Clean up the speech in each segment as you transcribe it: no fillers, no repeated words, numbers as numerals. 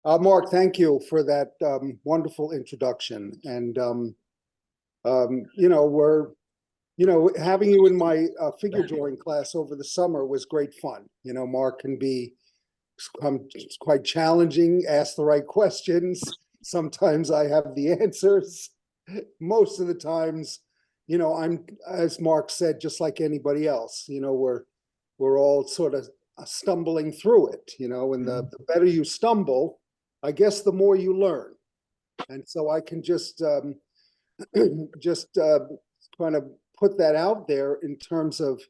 Mark, thank you for that wonderful introduction. And having you in my figure drawing class over the summer was great fun. Mark can be um, quite challenging, ask the right questions. Sometimes I have the answers. Most of the times, I'm, as Mark said, just like anybody else. We're all sort of stumbling through it. And the better you stumble, I guess the more you learn. And so I can just kind of put that out there in terms of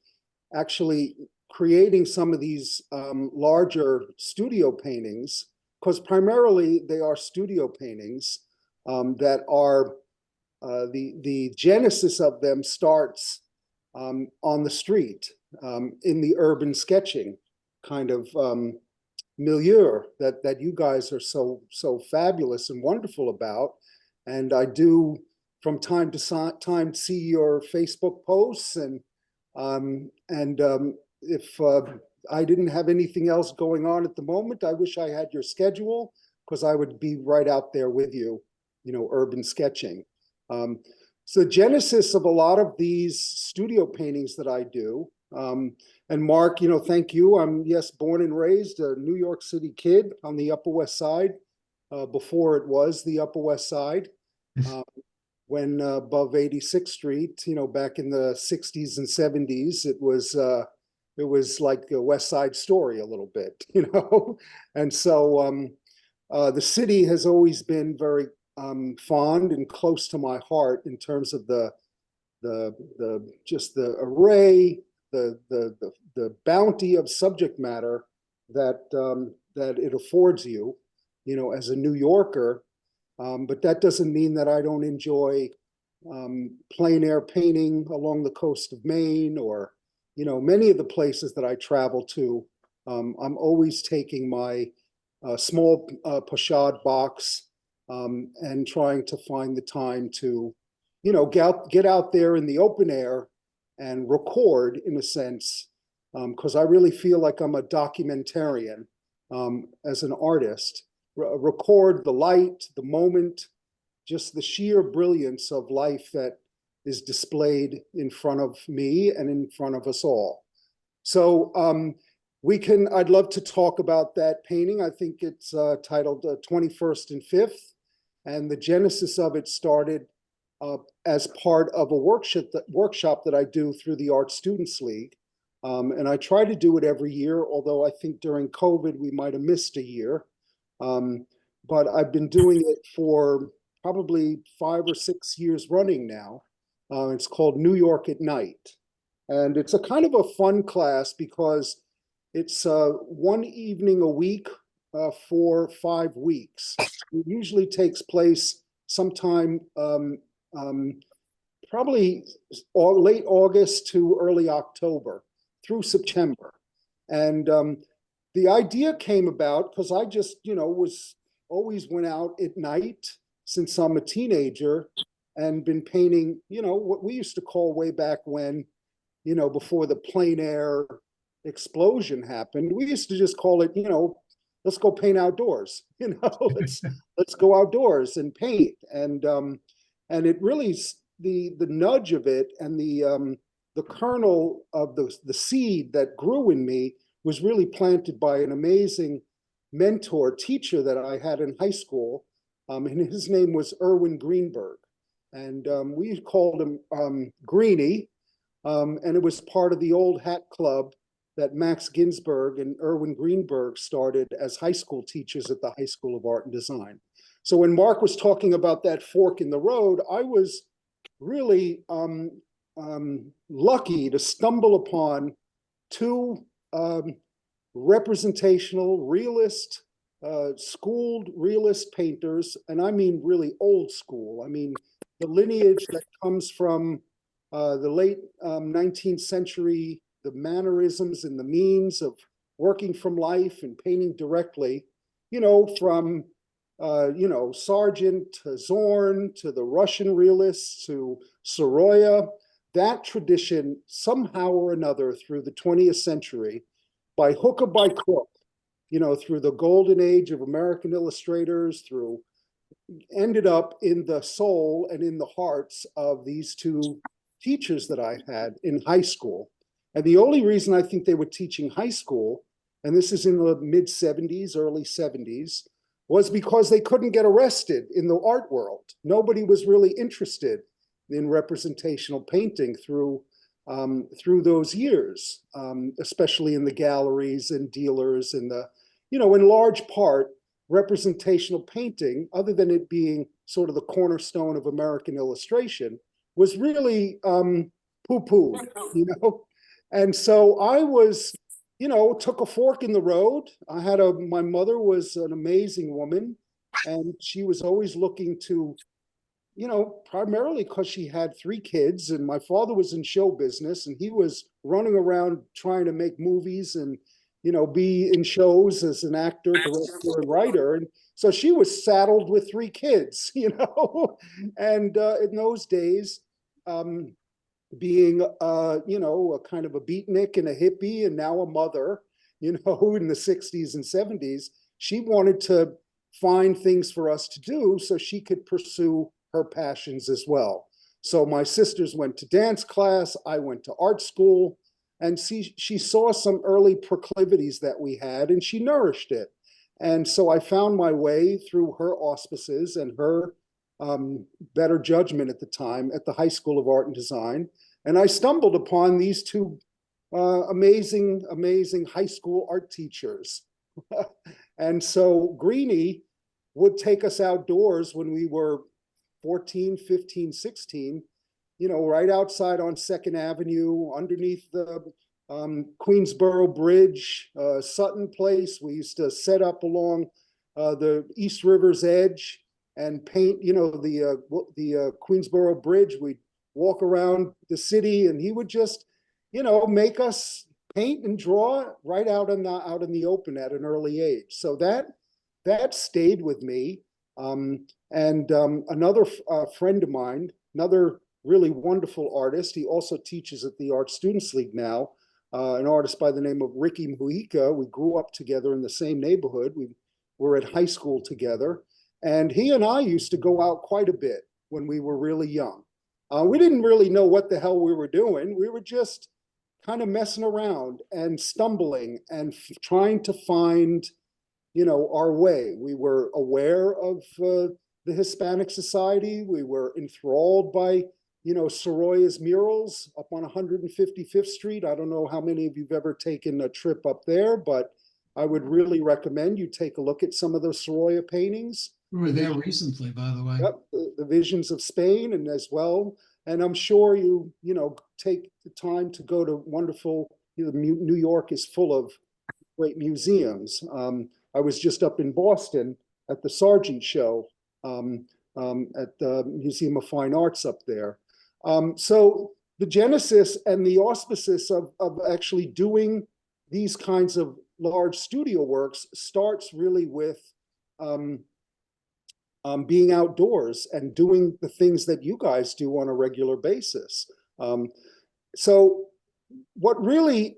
actually creating some of these larger studio paintings, because primarily they are studio paintings that are the genesis of them starts on the street in the urban sketching kind of milieu that you guys are so fabulous and wonderful about. And I do from time to time see your Facebook posts, and if I didn't have anything else going on at the moment, I wish I had your schedule, because I would be right out there with you, urban sketching. So the genesis of a lot of these studio paintings that I do, and Mark, thank you. I'm, yes, born and raised a New York City kid on the Upper West Side, before it was the Upper West Side, when above 86th Street, back in the 60s and 70s, it was like a West Side Story a little bit, And so the city has always been very fond and close to my heart in terms of the just the array, the bounty of subject matter that that it affords you, as a New Yorker. But that doesn't mean that I don't enjoy plein air painting along the coast of Maine, or many of the places that I travel to. I'm always taking my small pochade box and trying to find the time to, get out there in the open air and record, in a sense, because I really feel like I'm a documentarian as an artist. Record the light, the moment, just the sheer brilliance of life that is displayed in front of me and in front of us all. So I'd love to talk about that painting. I think it's titled 21st and 5th. And the genesis of it started as part of a workshop that I do through the Art Students League. And I try to do it every year, although I think during COVID, we might have missed a year. But I've been doing it for probably 5 or 6 years running now. It's called New York at Night. And it's a kind of a fun class because it's one evening a week for 5 weeks. It usually takes place sometime probably late August to early October through September. And the idea came about because I just, was always went out at night since I'm a teenager, and been painting, what we used to call way back when, before the plein air explosion happened, we used to just call it, let's go paint outdoors, let's go outdoors and paint. And it really, the nudge of it and the kernel of the seed that grew in me was really planted by an amazing mentor teacher that I had in high school. And his name was Erwin Greenberg. And we called him Greenie. And it was part of the old hat club that Max Ginsberg and Erwin Greenberg started as high school teachers at the High School of Art and Design. So when Mark was talking about that fork in the road, I was really lucky to stumble upon two representational realist, schooled realist painters, and I mean really old school. I mean the lineage that comes from the late 19th century, the mannerisms and the means of working from life and painting directly, from Sargent to Zorn to the Russian realists to Sorolla. That tradition, somehow or another, through the 20th century, by hook or by crook, through the golden age of American illustrators, ended up in the soul and in the hearts of these two teachers that I had in high school. And the only reason I think they were teaching high school, and this is in the mid 70s, early 70s, was because they couldn't get arrested in the art world. Nobody was really interested in representational painting through those years, especially in the galleries and dealers and in large part, representational painting, other than it being sort of the cornerstone of American illustration, was really poo-pooed, And so I was, took a fork in the road. My mother was an amazing woman, and she was always looking to, primarily because she had 3 kids, and my father was in show business, and he was running around trying to make movies and, be in shows as an actor, director, and writer. And so she was saddled with 3 kids, and in those days, being, a kind of a beatnik and a hippie and now a mother, in the 60s and 70s, she wanted to find things for us to do so she could pursue her passions as well. So my sisters went to dance class, I went to art school, and she saw some early proclivities that we had, and she nourished it. And so I found my way through her auspices and her better judgment at the time at the High School of Art and Design. And I stumbled upon these 2 amazing high school art teachers. And so Greenie would take us outdoors when we were 14, 15, 16, right outside on 2nd Avenue, underneath the Queensboro Bridge, Sutton Place. We used to set up along the East River's edge and paint, the Queensboro Bridge. We'd walk around the city, and he would just, make us paint and draw right out in the open at an early age. So that stayed with me. Another friend of mine, another really wonderful artist. He also teaches at the Art Students League now, an artist by the name of Ricky Mujica. We grew up together in the same neighborhood. We were at high school together. And he and I used to go out quite a bit when we were really young. We didn't really know what the hell we were doing. We were just kind of messing around and stumbling and trying to find, our way. We were aware of the Hispanic Society. We were enthralled by, Soroya's murals up on 155th Street. I don't know how many of you've ever taken a trip up there, but I would really recommend you take a look at some of those Soroya paintings. We were there recently, by the way. Yep, the Visions of Spain, and as well. And I'm sure you take the time to go to wonderful, New York is full of great museums. I was just up in Boston at the Sargent Show at the Museum of Fine Arts up there. So the genesis and the auspices of actually doing these kinds of large studio works starts really with being outdoors and doing the things that you guys do on a regular basis. So what really,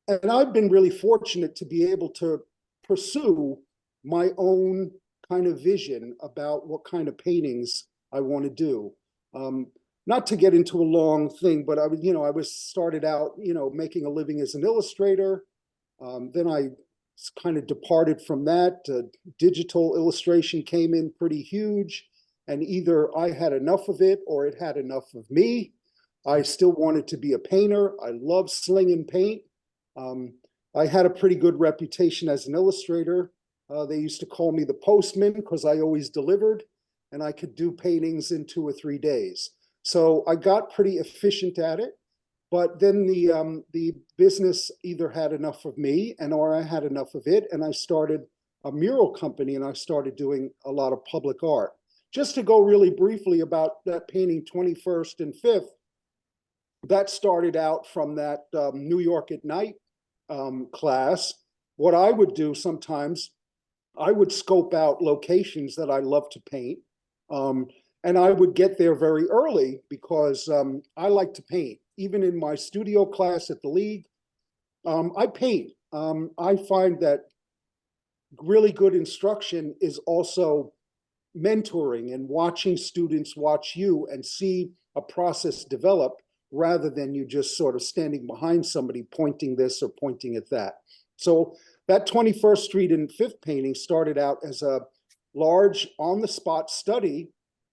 and I've been really fortunate to be able to pursue my own kind of vision about what kind of paintings I want to do. Not to get into a long thing, but I was started out, making a living as an illustrator. Then I kind of departed from that. Digital illustration came in pretty huge, and either I had enough of it or it had enough of me. I still wanted to be a painter. I love slinging paint. I had a pretty good reputation as an illustrator. They used to call me the postman because I always delivered, and I could do paintings in 2 or 3 days. So I got pretty efficient at it. But then the business either had enough of me or I had enough of it, and I started a mural company, and I started doing a lot of public art. Just to go really briefly about that painting 21st and 5th, that started out from that New York at Night class. What I would do sometimes, I would scope out locations that I love to paint. And I would get there very early because I like to paint. Even in my studio class at the league, I paint. I find that really good instruction is also mentoring and watching students watch you and see a process develop rather than you just sort of standing behind somebody pointing this or pointing at that. So that 21st Street and Fifth painting started out as a large on-the-spot study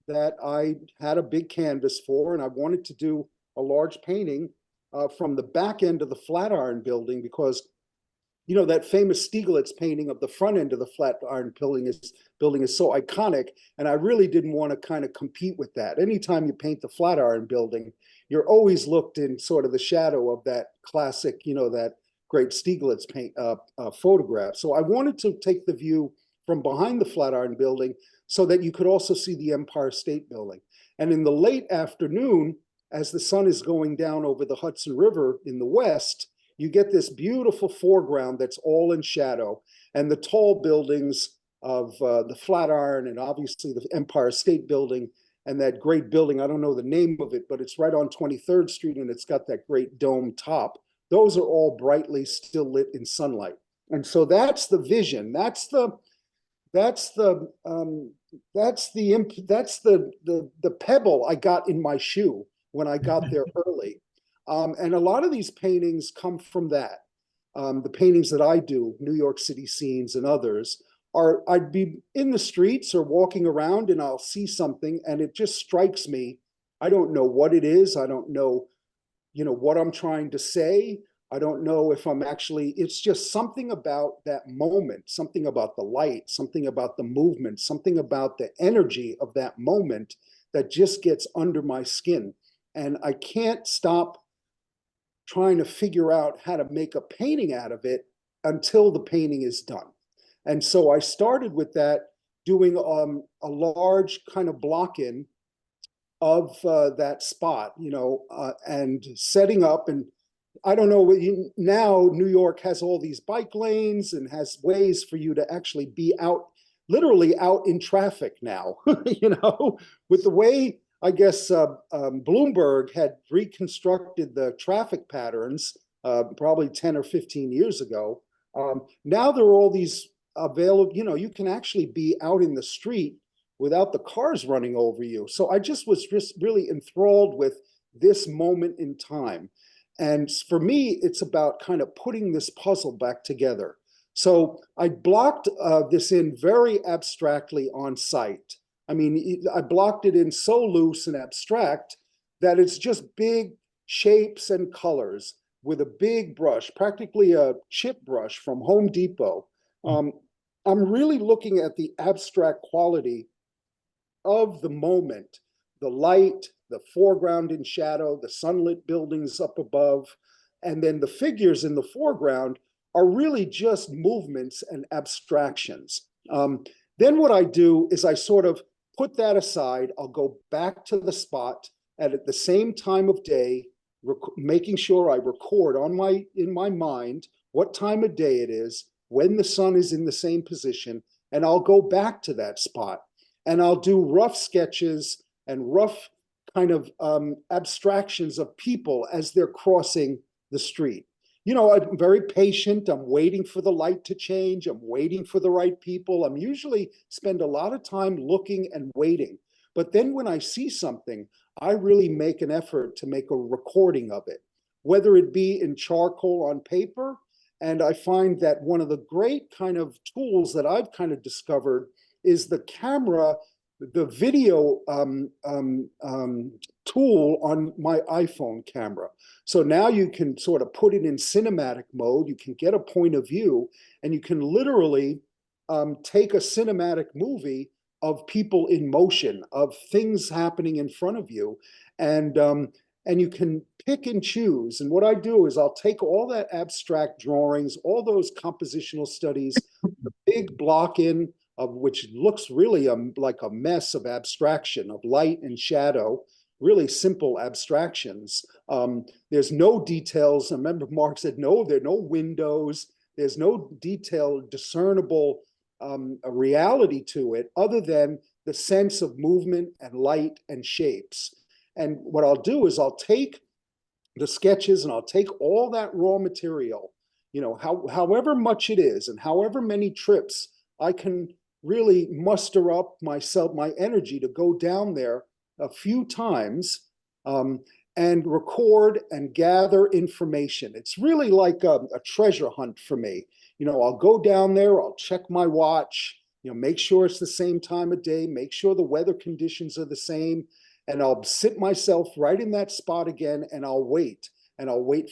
that I had a big canvas for, and I wanted to do a large painting from the back end of the Flatiron Building because that famous Stieglitz painting of the front end of the Flatiron building is so iconic. And I really didn't want to kind of compete with that. Anytime you paint the Flatiron Building, you're always looked in sort of the shadow of that classic, that great Stieglitz photograph. So I wanted to take the view from behind the Flatiron Building so that you could also see the Empire State Building. And in the late afternoon, as the sun is going down over the Hudson River in the west, you get this beautiful foreground that's all in shadow, and the tall buildings of the Flatiron and obviously the Empire State Building and that great building, I don't know the name of it, but it's right on 23rd Street and it's got that great dome top. Those are all brightly still lit in sunlight. And so that's the vision. That's the pebble I got in my shoe when I got there early. And a lot of these paintings come from that. The paintings that I do, New York City scenes and others, I'd be in the streets or walking around and I'll see something and it just strikes me. I don't know what it is. I don't know, what I'm trying to say. I don't know if I'm actually, it's just something about that moment, something about the light, something about the movement, something about the energy of that moment that just gets under my skin. And I can't stop trying to figure out how to make a painting out of it until the painting is done. And so I started with that, doing a large kind of block-in of that spot, and setting up. And I don't know, now New York has all these bike lanes and has ways for you to actually be out, literally out in traffic now, with the way I guess Bloomberg had reconstructed the traffic patterns probably 10 or 15 years ago. Now there are all these available, you can actually be out in the street without the cars running over you. So I was just really enthralled with this moment in time. And for me, it's about kind of putting this puzzle back together. So I blocked this in very abstractly on site. I mean, I blocked it in so loose and abstract that it's just big shapes and colors with a big brush, practically a chip brush from Home Depot. I'm really looking at the abstract quality of the moment, the light, the foreground in shadow, the sunlit buildings up above, and then the figures in the foreground are really just movements and abstractions. Then what I do is I sort of put that aside. I'll go back to the spot and at the same time of day, making sure I record in my mind what time of day it is, when the sun is in the same position, and I'll go back to that spot and I'll do rough sketches and rough kind of abstractions of people as they're crossing the street. I'm very patient. I'm waiting for the light to change. I'm waiting for the right people. I'm usually spend a lot of time looking and waiting. But then when I see something, I really make an effort to make a recording of it, whether it be in charcoal on paper. And I find that one of the great kind of tools that I've kind of discovered is the camera, the video tool on my iPhone camera. So now you can sort of put it in cinematic mode. You can get a point of view and you can literally take a cinematic movie of people in motion, of things happening in front of you. And you can pick and choose. And what I do is I'll take all that abstract drawings, all those compositional studies, the big block in of which looks really like a mess of abstraction, of light and shadow, really simple abstractions. There's no details. I remember Mark said, no, there are no windows. There's no detail, discernible a reality to it other than the sense of movement and light and shapes. And what I'll do is I'll take the sketches and I'll take all that raw material however much it is and however many trips I can really muster up my energy to go down there a few times, and record and gather information. It's really like a treasure hunt for me. I'll go down there, I'll check my watch, make sure it's the same time of day, make sure the weather conditions are the same, and I'll sit myself right in that spot again, and I'll wait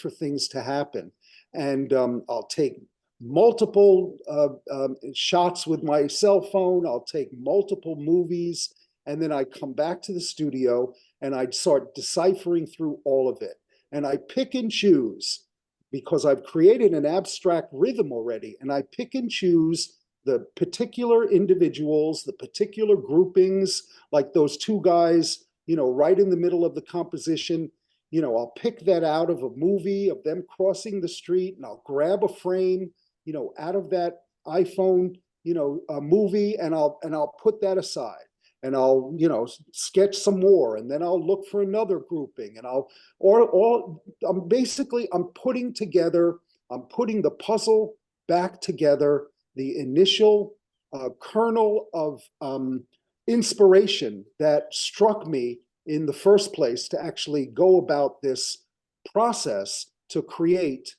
for things to happen. And I'll take multiple shots with my cell phone. I'll take multiple movies, and then I come back to the studio and I'd start deciphering through all of it. And I pick and choose, because I've created an abstract rhythm already, and I pick and choose the particular individuals, the particular groupings, like those two guys, right in the middle of the composition. I'll pick that out of a movie of them crossing the street, and I'll grab a frame, out of that iPhone, a movie, and I'll put that aside, and I'll, sketch some more, and then I'll look for another grouping, and I'm putting the puzzle back together, the initial kernel of inspiration that struck me in the first place to actually go about this process to create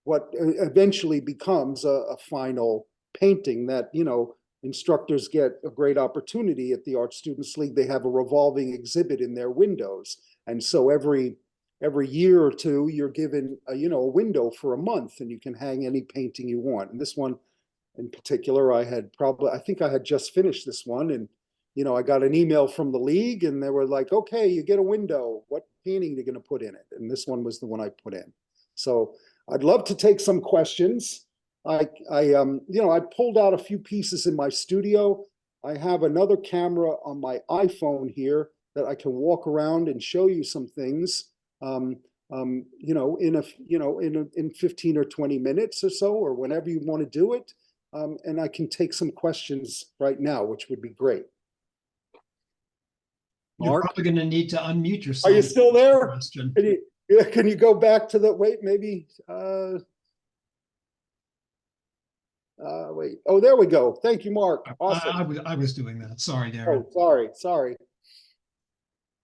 what eventually becomes a final painting that, instructors get a great opportunity at the Art Students League. They have a revolving exhibit in their windows. And so every year or two, you're given a window for a month, and you can hang any painting you want. And this one in particular, I think I had just finished this one, and I got an email from the league, and they were like, okay, you get a window. What painting are you going to put in it? And this one was the one I put in. So I'd love to take some questions. I pulled out a few pieces in my studio. I have another camera on my iPhone here that I can walk around and show you some things, in 15 or 20 minutes or so, or whenever you want to do it. And I can take some questions right now, which would be great. You're Mark? probably going to need to unmute yourself. Are you still there? Question. Can you go back to the, wait, maybe, wait. Oh, there we go. Thank you, Mark. Awesome. I was doing that. Sorry, Darren. Oh, sorry.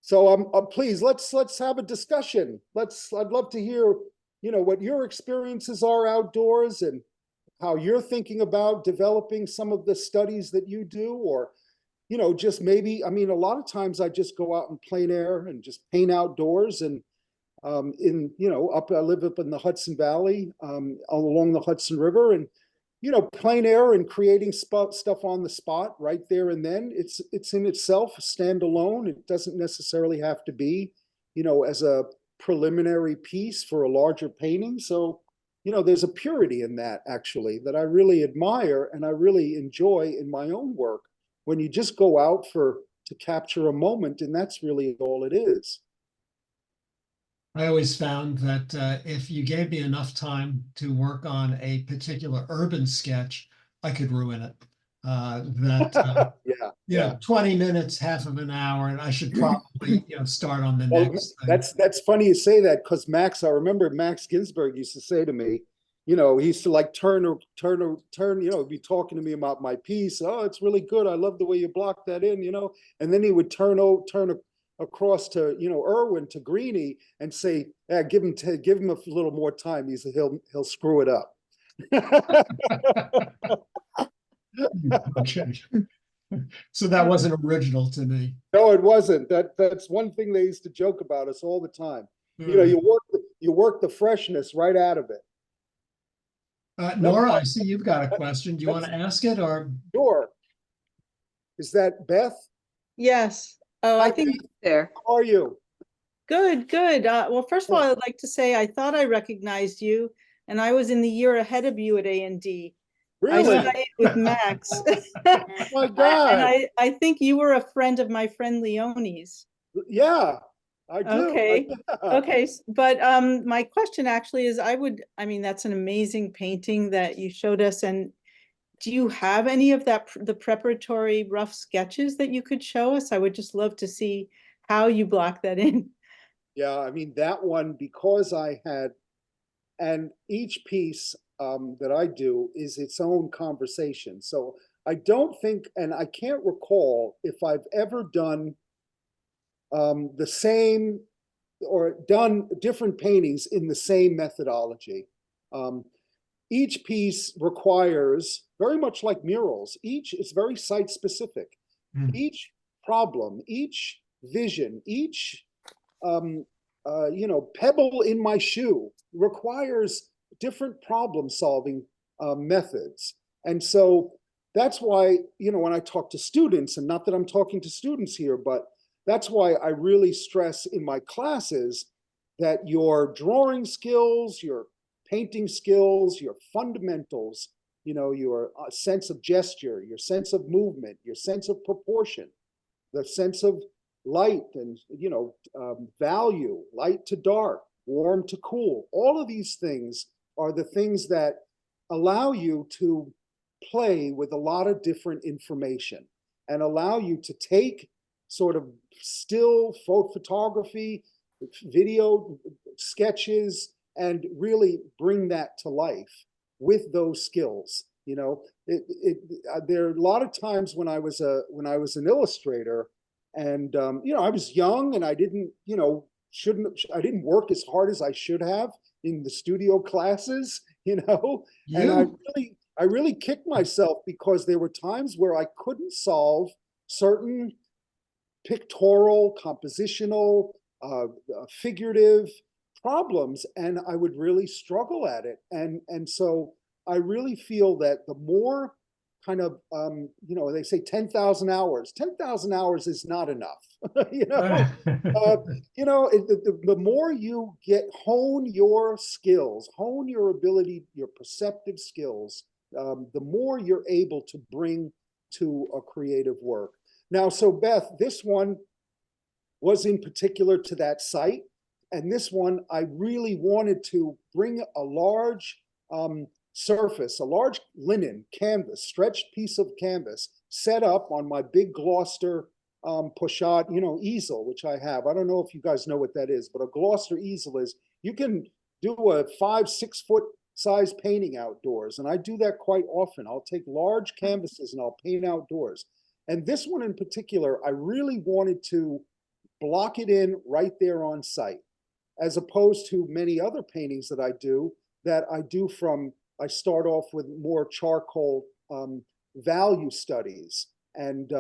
So please, let's have a discussion. I'd love to hear, what your experiences are outdoors, and how you're thinking about developing some of the studies that you do, or, just maybe, a lot of times I just go out in plein air and just paint outdoors, and I live up in the Hudson Valley, along the Hudson River, and, plein air and creating stuff on the spot right there and then. It's in itself standalone. It doesn't necessarily have to be, as a preliminary piece for a larger painting. So, there's a purity in that, actually, that I really admire and I really enjoy in my own work, when you just go out to capture a moment, and that's really all it is. I always found that if you gave me enough time to work on a particular urban sketch, I could ruin it. Yeah. 20 minutes, half of an hour, and I should probably start on the next thing. That's funny you say that, because I remember Max Ginsberg used to say to me, he used to like turn, be talking to me about my piece. Oh, it's really good. I love the way you block that in, and then he would turn across to, Irwin, to Greenie, and say, yeah, give him a little more time. He'll screw it up. Okay. So that wasn't original to me. No, it wasn't. That's one thing they used to joke about us all the time. You work the freshness right out of it. Nora, I see you've got a question. Do you want to ask it, or? Sure. Is that Beth? Yes. Oh, I think there. How are you? Good. Well, first of all, I'd like to say I thought I recognized you, and I was in the year ahead of you at A&D. Really? I studied with Max. Oh my God. And I think you were a friend of my friend Leone's. Yeah, I do. Okay. Okay. But my question actually is, that's an amazing painting that you showed us. And do you have any of the preparatory rough sketches that you could show us? I would just love to see how you block that in. Yeah, that one, because I had, and each piece that I do is its own conversation. So I don't think, and I can't recall if I've ever done the same or done different paintings in the same methodology. Each piece requires, very much like murals, each is very site specific. Mm. Each problem, each vision, each pebble in my shoe requires different problem solving methods. And so that's why, when I talk to students, and not that I'm talking to students here, but that's why I really stress in my classes that your drawing skills, your painting skills, your fundamentals, your sense of gesture, your sense of movement, your sense of proportion, the sense of light and, value, light to dark, warm to cool. All of these things are the things that allow you to play with a lot of different information and allow you to take sort of still photography, video sketches, and really bring that to life with those skills. There are a lot of times when I was an illustrator, and I was young and I didn't work as hard as I should have in the studio classes, and I really kicked myself because there were times where I couldn't solve certain pictorial, compositional, figurative problems, and I would really struggle at it. And so I really feel that the more kind of, they say 10,000 hours. 10,000 hours is not enough. The more you hone your skills, hone your ability, your perceptive skills, the more you're able to bring to a creative work. Now, so Beth, this one was in particular to that site. And this one, I really wanted to bring a large surface, a large linen canvas, stretched piece of canvas, set up on my big Gloucester pochade, easel, which I have. I don't know if you guys know what that is, but a Gloucester easel is, you can do a 5-6 foot size painting outdoors. And I do that quite often. I'll take large canvases and I'll paint outdoors. And this one in particular, I really wanted to block it in right there on site, as opposed to many other paintings that I do I start off with more charcoal value studies, and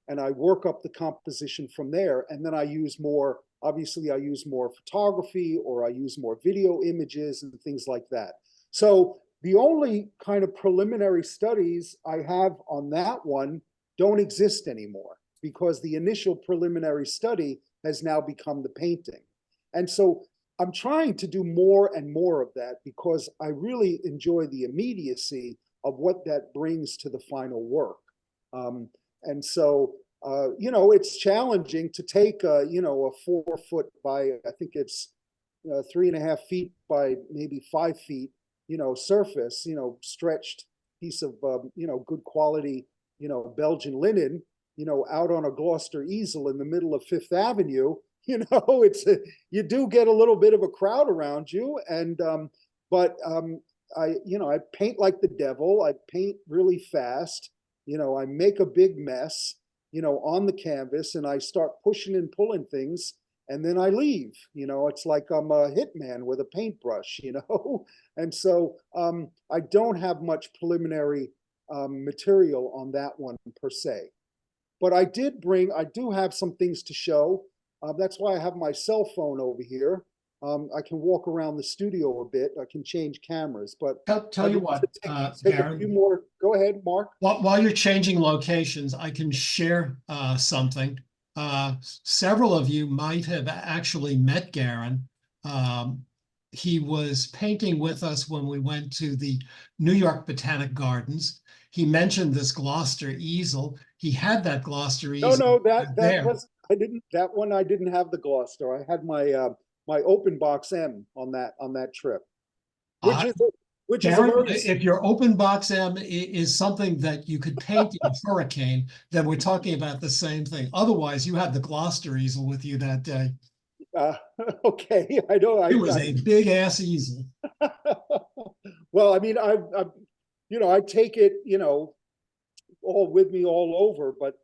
I work up the composition from there. And then I use more photography, or I use more video images and things like that. So the only kind of preliminary studies I have on that one don't exist anymore, because the initial preliminary study has now become the painting. And so I'm trying to do more and more of that, because I really enjoy the immediacy of what that brings to the final work. And so, it's challenging to take a 4 foot by, I think it's 3.5 feet by maybe 5 feet, surface, stretched piece of, good quality, Belgian linen, out on a Gloucester easel in the middle of Fifth Avenue. You do get a little bit of a crowd around you. And, I paint like the devil. I paint really fast. I make a big mess, on the canvas, and I start pushing and pulling things, and then I leave. It's like I'm a hitman with a paintbrush, And so I don't have much preliminary material on that one per se. But I do have some things to show. That's why I have my cell phone over here. I can walk around the studio a bit. I can change cameras, but Tell you what, take a few more. Go ahead, Mark. While you're changing locations, I can share something. Several of you might have actually met Garin. He was painting with us when we went to the New York Botanic Gardens. He mentioned this Gloucester easel. He had that Gloucester easel. No, that one I didn't have the Gloucester. I had my my open box M on that trip, which Garin, if your open box M is something that you could paint in a hurricane, then we're talking about the same thing. Otherwise, you had the Gloucester easel with you that day. Okay, I know. It was a big ass easel. Well, I mean, I take it, all with me all over, but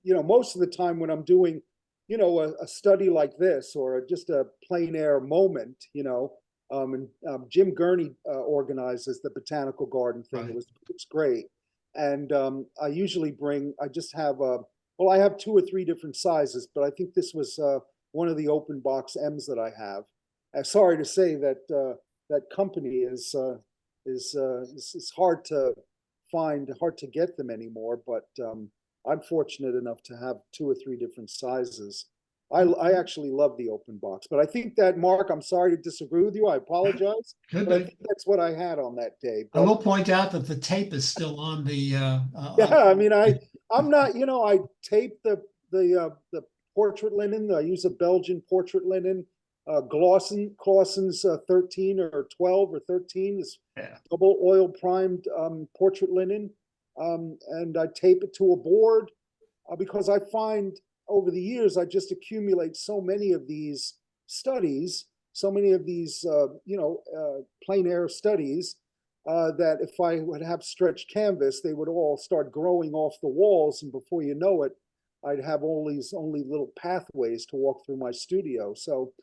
most of the time when I'm doing, a study like this or just a plein air moment, and Jim Gurney organizes the botanical garden thing. Right. It's great, and I usually I just have well, I have 2 or 3 different sizes, but I think this was one of the open box M's that I have. Sorry to say that that company is hard to find, hard to get them anymore, but I'm fortunate enough to have 2 or 3 different sizes. I actually love the open box, but I think that, Mark, I'm sorry to disagree with you. I apologize, Could but I be. think that's what I had on that day. I But will point out that the tape is still on the yeah, I mean, I'm not, I tape the portrait linen. I use a Belgian portrait linen. Clausen's 13 or 12 or 13 is yeah. double oil primed portrait linen, and I tape it to a board because I find over the years I just accumulate so many of these studies, so many of these plein air studies, that if I would have stretched canvas, they would all start growing off the walls, and before you know it, I'd have only little pathways to walk through my studio. So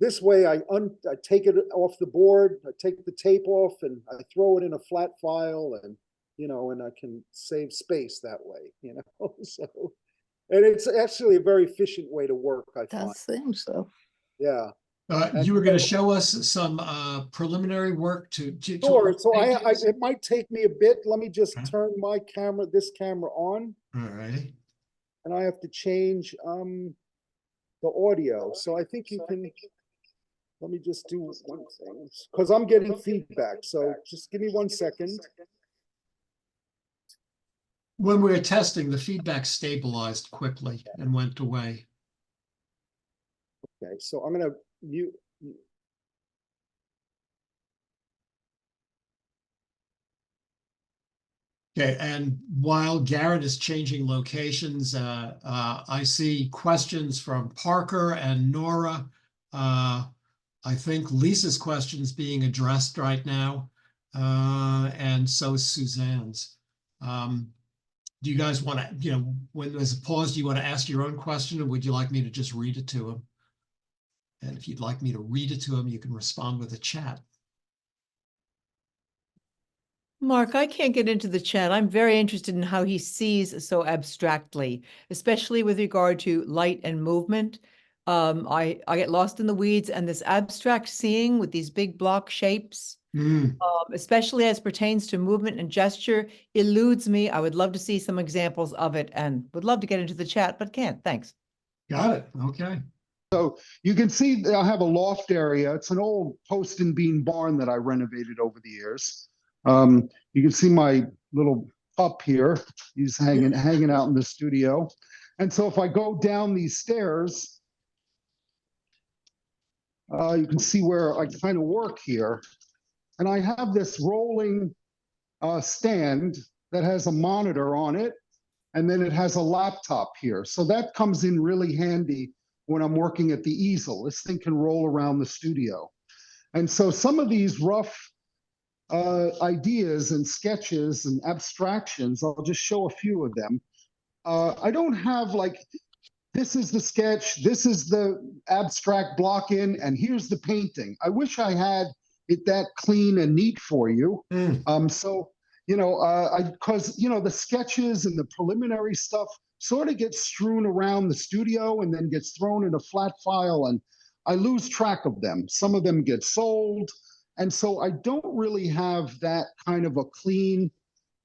this way, I take it off the board, I take the tape off, and I throw it in a flat file, and and I can save space that way. So, and it's actually a very efficient way to work, I find. That seems so. Yeah. And You were going to show us some preliminary work to sure. So paintings? it might take me a bit. Let me just Okay. turn this camera on, All righty. and I have to change the audio. So I think you can. Let me just do one thing because I'm getting feedback. So just give me 1 second. When we were testing, the feedback stabilized quickly and went away. Okay, so I'm gonna mute. Okay, and while Garrett is changing locations, I see questions from Parker and Nora. I think Lisa's question's being addressed right now, and so is Suzanne's. Do you guys want to, when there's a pause, do you want to ask your own question, or would you like me to just read it to him? And if you'd like me to read it to him, you can respond with a chat. Mark, I can't get into the chat. I'm very interested in how he sees so abstractly, especially with regard to light and movement. I get lost in the weeds, and this abstract seeing with these big block shapes, especially as pertains to movement and gesture, eludes me. I would love to see some examples of it and would love to get into the chat, but can't. Thanks. Got it. Okay. So you can see I have a loft area. It's an old post and beam barn that I renovated over the years. You can see my little pup here. He's hanging out in the studio. And so if I go down these stairs, you can see where I kind of work here. And I have this rolling stand that has a monitor on it, and then it has a laptop here. So that comes in really handy when I'm working at the easel. This thing can roll around the studio. And so some of these rough ideas and sketches and abstractions, I'll just show a few of them. I don't have this is the sketch, this is the abstract block in, and here's the painting. I wish I had it that clean and neat for you. So, because, the sketches and the preliminary stuff sort of gets strewn around the studio and then gets thrown in a flat file, and I lose track of them. Some of them get sold. And so I don't really have that kind of a clean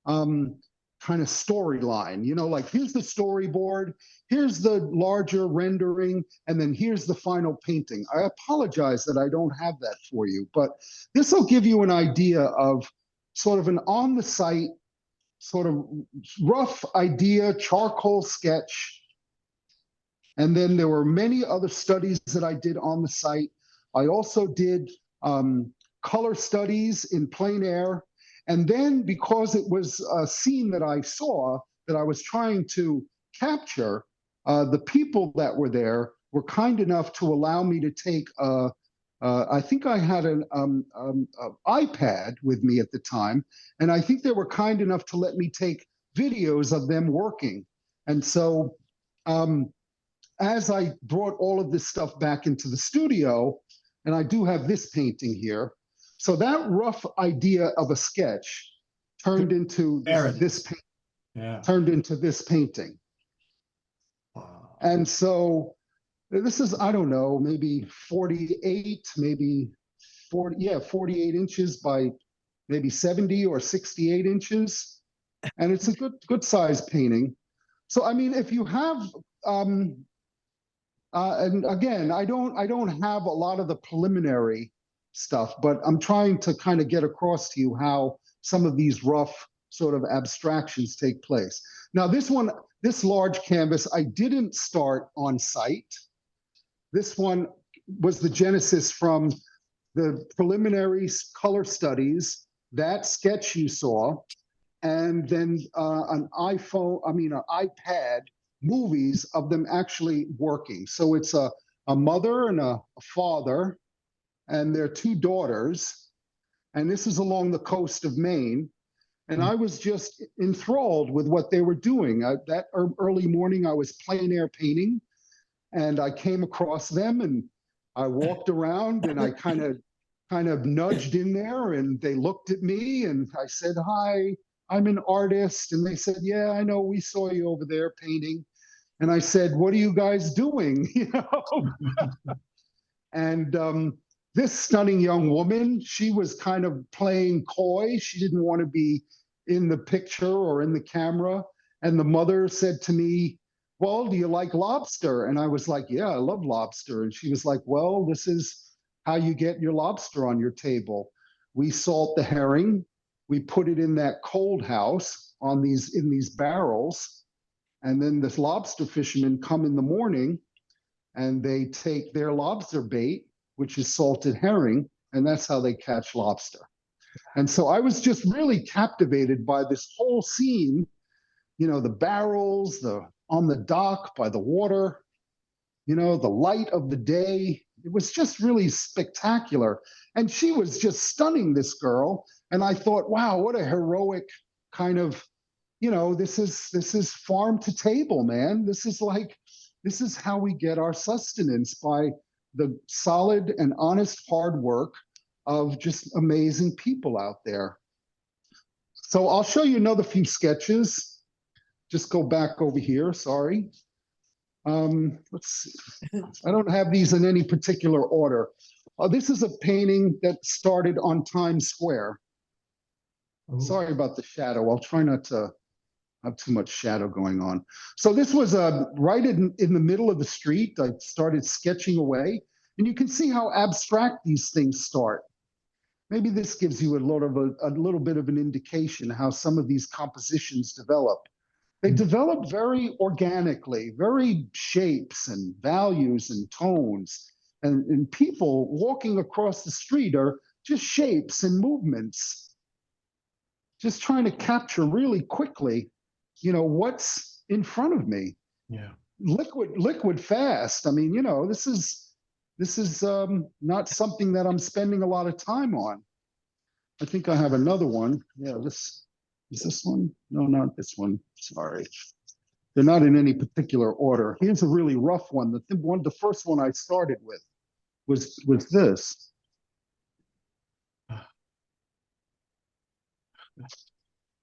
kind of storyline, here's the storyboard, here's the larger rendering, and then here's the final painting. I apologize that I don't have that for you, but this will give you an idea of sort of an on the site, sort of rough idea, charcoal sketch. And then there were many other studies that I did on the site. I also did color studies in plein air. And then because it was a scene that I saw that I was trying to capture, the people that were there were kind enough to allow me to take a I think I had an iPad with me at the time, and I think they were kind enough to let me take videos of them working. And so as I brought all of this stuff back into the studio, and I do have this painting here, so that rough idea of a sketch turned into turned into this painting. Wow. And so this is, I don't know, maybe 48, maybe 40, yeah, 48 inches by maybe 70 or 68 inches. And it's a good size painting. So, I mean, if you have, and again, I don't have a lot of the preliminary stuff, but I'm trying to kind of get across to you how some of these rough sort of abstractions take place. Now, this one, this large canvas, I didn't start on site. This one was the genesis from the preliminary color studies, that sketch you saw, and then an iPad movies of them actually working. So it's a mother and a father and their two daughters. And this is along the coast of Maine. And I was just enthralled with what they were doing. That early morning, I was plein air painting, and I came across them, and I walked around, and I kind of nudged in there, and they looked at me, and I said, "Hi, I'm an artist." And they said, "Yeah, I know, we saw you over there painting." And I said, "What are you guys doing?" You know? And this stunning young woman, she was kind of playing coy. She didn't want to be in the picture or in the camera. And the mother said to me, "Well, do you like lobster?" And I was like, "Yeah, I love lobster." And she was like, "Well, this is how you get your lobster on your table. We salt the herring, we put it in that cold house in these barrels, and then the lobster fishermen come in the morning and they take their lobster bait, which is salted herring, and that's how they catch lobster." And so I was just really captivated by this whole scene, you know, the barrels, on the dock by the water, you know, the light of the day. It was just really spectacular. And she was just stunning, this girl. And I thought, wow, what a heroic kind of, you know, this is farm to table, man. This is how we get our sustenance, by the solid and honest hard work of just amazing people out there. So I'll show you another few sketches. Just go back over here, sorry. Let's see. I don't have these in any particular order. This is a painting that started on Times Square. Ooh. Sorry about the shadow. I'll try not to have too much shadow going on. So this was right in the middle of the street. I started sketching away, and you can see how abstract these things start. Maybe this gives you a little bit of an indication how some of these compositions develop. They develop very organically, very shapes and values and tones. And people walking across the street are just shapes and movements, just trying to capture really quickly, you know, what's in front of me. Yeah. Liquid fast. I mean, you know, this is not something that I'm spending a lot of time on. I think I have another one. Yeah, is this one? No, not this one. Sorry. They're not in any particular order. Here's a really rough one. The first one I started with was this.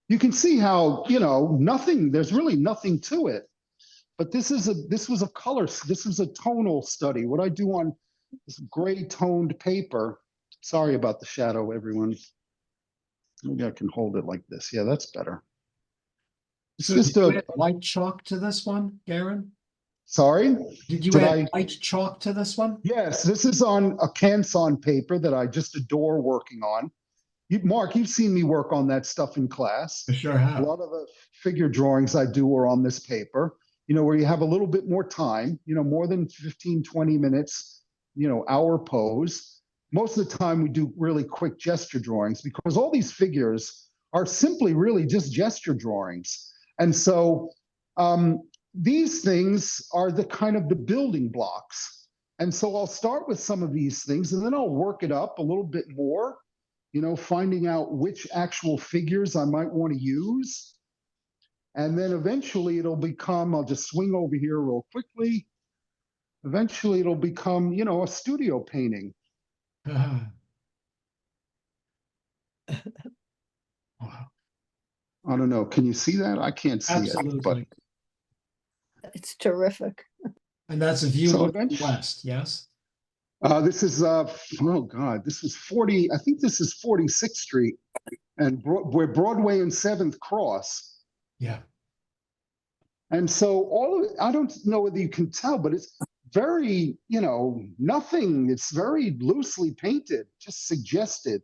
You can see how, you know, there's really nothing to it. But this was a tonal study. What I do on this gray toned paper. Sorry about the shadow, everyone. Maybe I can hold it like this. Yeah, that's better. It's So just did you add white chalk to this one, Garin? Sorry? Did you Did add white chalk to this one? Yes, this is on a Canson paper that I just adore working on. Mark, you've seen me work on that stuff in class. I sure A have. lot of the figure drawings I do are on this paper, you know, where you have a little bit more time, you know, more than 15, 20 minutes, you know, hour pose. Most of the time we do really quick gesture drawings because all these figures are simply really just gesture drawings. And so these things are the kind of the building blocks. And so I'll start with some of these things and then I'll work it up a little bit more, finding out which actual figures I might want to use. And then eventually it'll become, I'll just swing over here real quickly. Eventually it'll become, a studio painting. Wow. I don't know. Can you see that? I can't see it. Absolutely. It's terrific. And that's a view So looking eventually- west, yes? This is, oh God, this is 40, I think this is 46th Street and where Broadway and 7th cross. Yeah. And so all of it, I don't know whether you can tell, but it's very, nothing. It's very loosely painted, just suggested.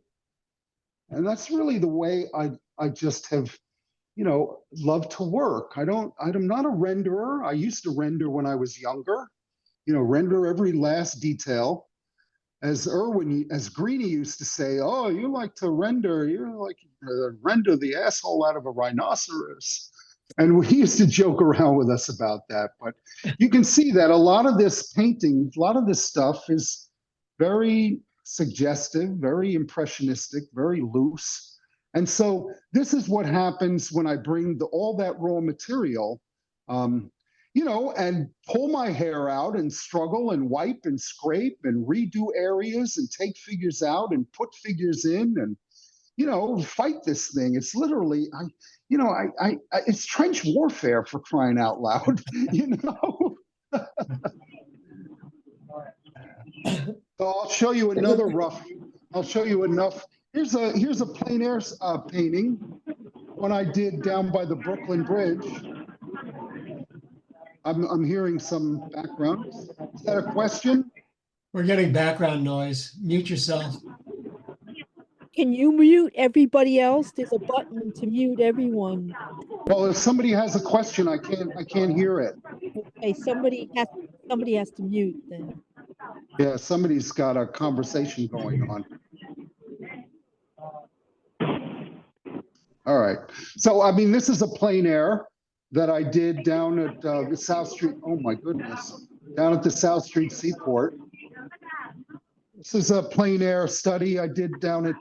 And that's really the way I just have, love to work. I'm not a renderer. I used to render when I was younger, render every last detail. As Greenie used to say, oh, you like to render, render the asshole out of a rhinoceros. And we used to joke around with us about that. But you can see that a lot of this painting, a lot of this stuff is very suggestive, very impressionistic, very loose. And so this is what happens when I bring all that raw material, and pull my hair out and struggle and wipe and scrape and redo areas and take figures out and put figures in and, fight this thing. It's literally, it's trench warfare, for crying out loud, So I'll show you another rough. I'll show you enough. Here's a plein air painting, one I did down by the Brooklyn Bridge. I'm hearing some background. Is that a question? We're getting background noise. Mute yourself. Can you mute everybody else? There's a button to mute everyone. Well, if somebody has a question, I can't hear it. Okay, somebody has to mute then. Yeah, somebody's got a conversation going on. All right. So, I mean, this is a plein air that I did down at the South Street. Oh my goodness. Down at the South Street Seaport. This is a plein air study I did down at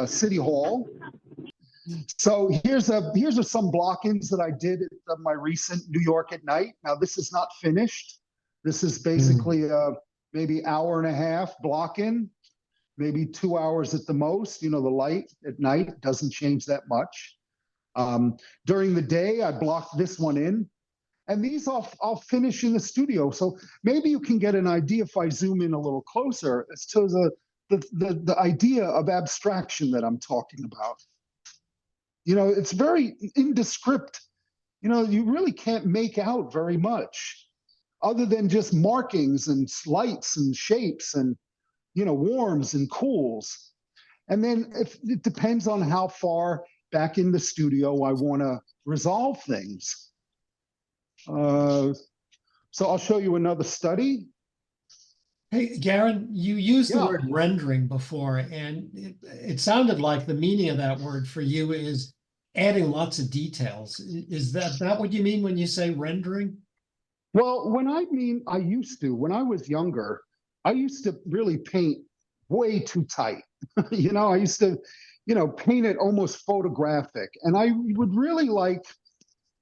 City Hall. So here's some block-ins that I did at my recent New York at Night. Now this is not finished. This is basically maybe hour and a half block-in, maybe 2 hours at the most. The light at night doesn't change that much. During the day, I blocked this one in. And these I'll finish in the studio. So maybe you can get an idea if I zoom in a little closer as to the idea of abstraction that I'm talking about. It's very indescript. You really can't make out very much other than just markings and lights and shapes and, warms and cools. And then it depends on how far back in the studio I want to resolve things. So I'll show you another study. Hey, Garin, you used the Yeah. word rendering before, and it sounded like the meaning of that word for you is adding lots of details. Is that what you mean when you say rendering? Well, when I was younger, I used to really paint way too tight. I used to, paint it almost photographic, and I would really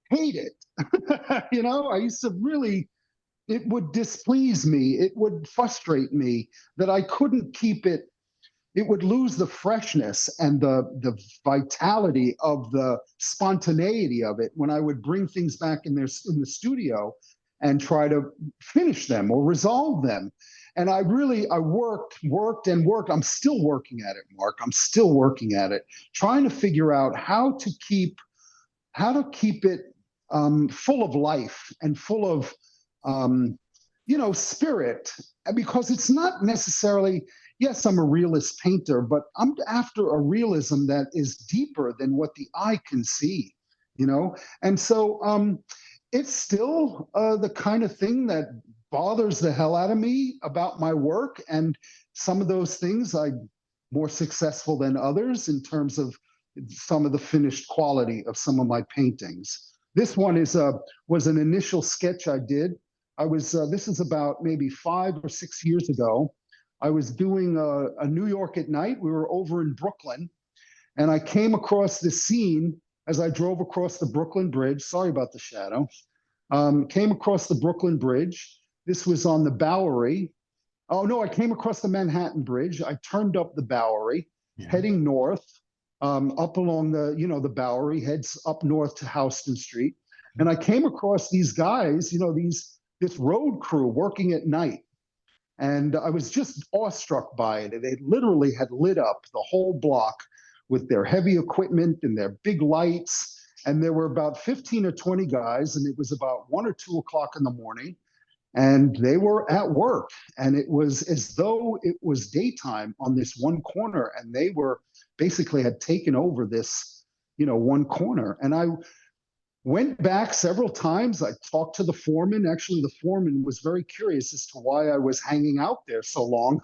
hate it. I used to really, it would displease me. It would frustrate me that I couldn't keep it. It would lose the freshness and the vitality of the spontaneity of it when I would bring things back in the studio and try to finish them or resolve them. And I worked and worked. I'm still working at it, Mark. I'm still working at it, trying to figure out how to keep it full of life and full of, spirit, because it's not necessarily, yes, I'm a realist painter, but I'm after a realism that is deeper than what the eye can see, And so it's still the kind of thing that bothers the hell out of me about my work. And some of those things I'm more successful than others in terms of some of the finished quality of some of my paintings. This one was an initial sketch I did. This is about maybe 5 or 6 years ago. I was doing a New York at night. We were over in Brooklyn, and I came across this scene as I drove across the Brooklyn Bridge. Sorry about the shadow. Came across the Brooklyn Bridge. This was on the Bowery. Oh no, I came across the Manhattan Bridge. I turned up the Bowery, heading north, up along the Bowery, heads up north to Houston Street. And I came across these guys, this road crew working at night. And I was just awestruck by it. They literally had lit up the whole block with their heavy equipment and their big lights. And there were about 15 or 20 guys, and it was about 1 or 2 o'clock in the morning. And they were at work, and it was as though it was daytime on this one corner, and they were basically had taken over this, one corner. And I went back several times. I talked to the foreman. Actually, the foreman was very curious as to why I was hanging out there so long,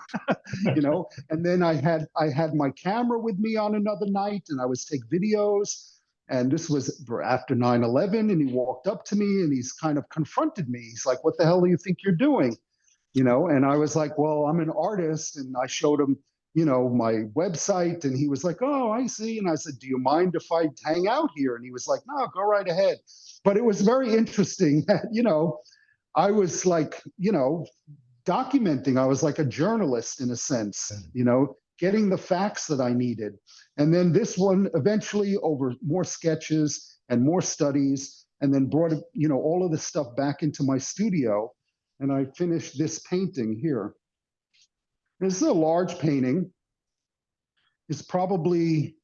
And then I had my camera with me on another night, and I was take videos. And this was after 9/11, and he walked up to me and he's kind of confronted me. He's like, "What the hell do you think you're doing?" And I was like, "Well, I'm an artist." And I showed him, my website, and he was like, "Oh, I see." And I said, "Do you mind if I hang out here?" And he was like, "No, go right ahead." But it was very interesting that, I was like, documenting. I was like a journalist in a sense, getting the facts that I needed. And then this one eventually, over more sketches and more studies, and then brought, all of this stuff back into my studio. And I finished this painting here. This is a large painting. It's probably,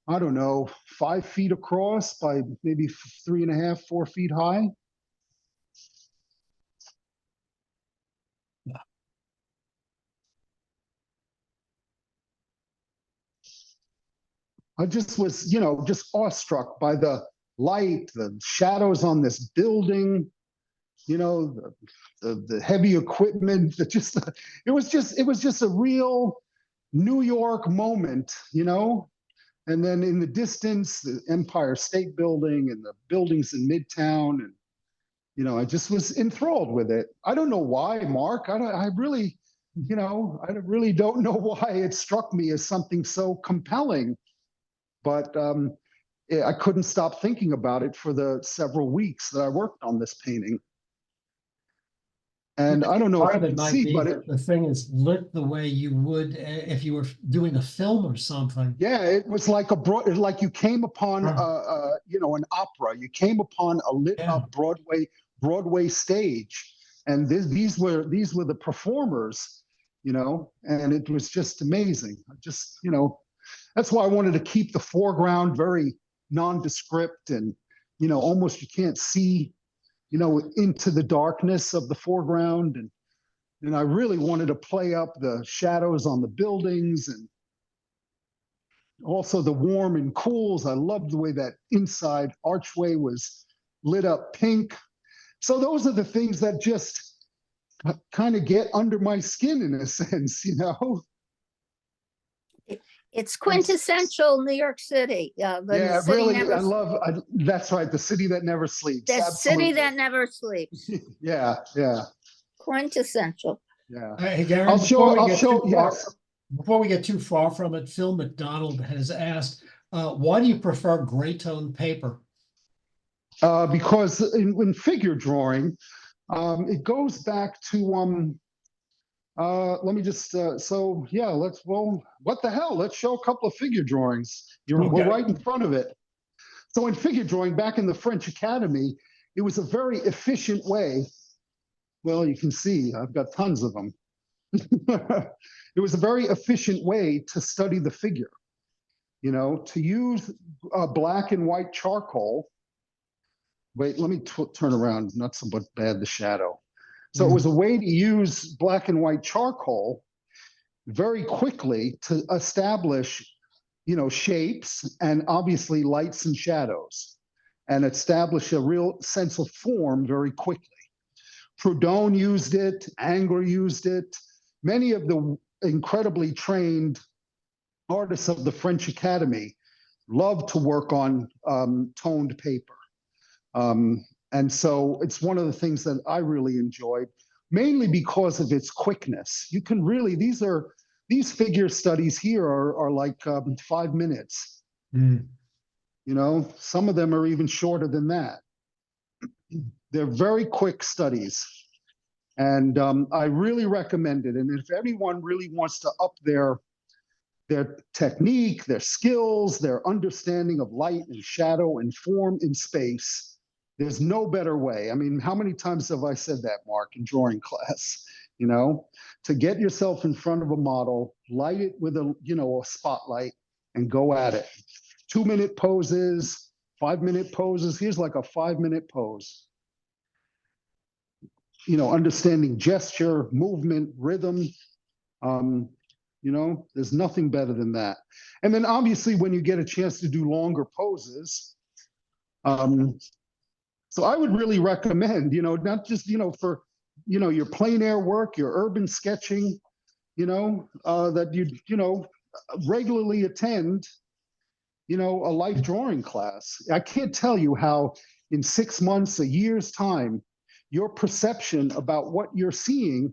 I don't know, 5 feet across by maybe 3.5, 4 feet high. I just was, just awestruck by the light, the shadows on this building, the heavy equipment. It was just a real New York moment, And then in the distance, the Empire State Building and the buildings in Midtown, and I just was enthralled with it. I don't know why, Mark. I really don't know why it struck me as something so compelling. But I couldn't stop thinking about it for the several weeks that I worked on this painting. And I don't know if Part you of it can might see, be but that the thing is lit the way you would if you were doing a film or something. yeah, it was like like you came upon an opera. You came upon a lit up Broadway stage, and these were the performers, and it was just amazing. That's why I wanted to keep the foreground very nondescript, and almost you can't see into the darkness of the foreground, and I really wanted to play up the shadows on the buildings and also the warm and cools. I loved the way that inside archway was lit up pink. So those are the things that just kind of get under my skin in a sense, It's quintessential New York City. Yeah, really, that's right. The city that never sleeps. The Absolutely. city that never sleeps. Yeah. Quintessential. Yeah. Hey, Garin, I'll show. Yes. Before we get too far from it, Phil McDonald has asked, why do you prefer gray tone paper? Because in figure drawing, it goes back to let me just what the hell? Let's show a couple of figure drawings. We're right in front of it. So in figure drawing, back in the French Academy, it was a very efficient way. Well, you can see I've got tons of them. It was a very efficient way to study the figure, to use black and white charcoal. Wait, let me turn around, not so bad the shadow. So it was a way to use black and white charcoal very quickly to establish, shapes and obviously lights and shadows, and establish a real sense of form very quickly. Proudhon used it, Angler used it. Many of the incredibly trained artists of the French Academy loved to work on toned paper. And so it's one of the things that I really enjoyed, mainly because of its quickness. You can really, these figure studies here are like 5 minutes. Mm. You know, some of them are even shorter than that. They're very quick studies. And I really recommend it. And if anyone really wants to up their technique, their skills, their understanding of light and shadow and form in space, there's no better way. I mean, how many times have I said that, Mark, in drawing class? You know, to get yourself in front of a model, light it with a spotlight and go at it. 2-minute poses, 5-minute poses. Here's like a 5-minute pose. You know, understanding gesture, movement, rhythm. You know, there's nothing better than that. And then obviously when you get a chance to do longer poses, so I would really recommend, you know, not just, you know, for, you know, your plein air work, your urban sketching, you know, that you know, regularly attend, you know, a life drawing class. I can't tell you how in 6 months, a year's time, your perception about what you're seeing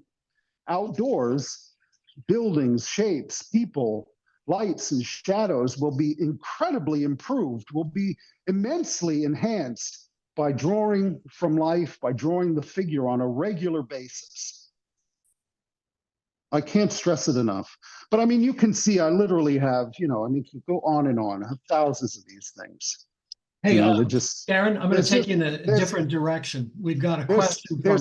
outdoors, buildings, shapes, people, lights, and shadows will be incredibly improved, will be immensely enhanced by drawing from life, by drawing the figure on a regular basis. I can't stress it enough. But I mean, you can see I literally have, you know, I mean, you go on and on. I have thousands of these things. Hey, You know, they're just, Garin, I'm going to there's take you in a there's- different direction. We've got a question from,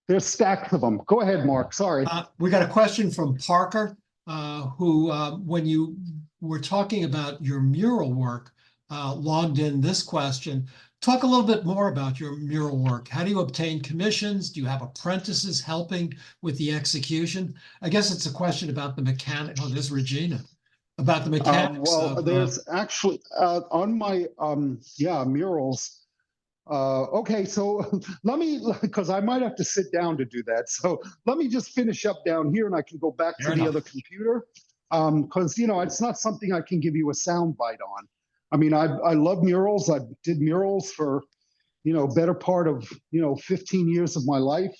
there's stacks of them. Go ahead, Mark. Sorry. we got a question from Parker, who, when you were talking about your mural work, logged in this question. Talk a little bit more about your mural work. How do you obtain commissions? Do you have apprentices helping with the execution? I guess it's a question about the mechanic. Oh, there's Regina. About the mechanics Well, of, there's actually on my murals. Okay, so let me, because I might have to sit down to do that. So let me just finish up down here and I can go back Fair to the enough. other computer. Because, you know, it's not something I can give you a sound bite on. I mean, I love murals. I did murals for, you know, better part of, you know, 15 years of my life.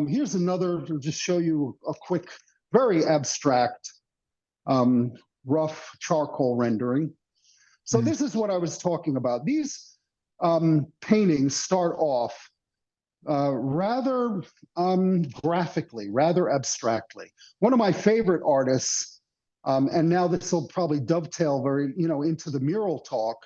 Here's another to just show you a quick, very abstract, rough charcoal rendering. So this is what I was talking about. These paintings start off rather graphically, rather abstractly. One of my favorite artists, and now this will probably dovetail very, you know, into the mural talk,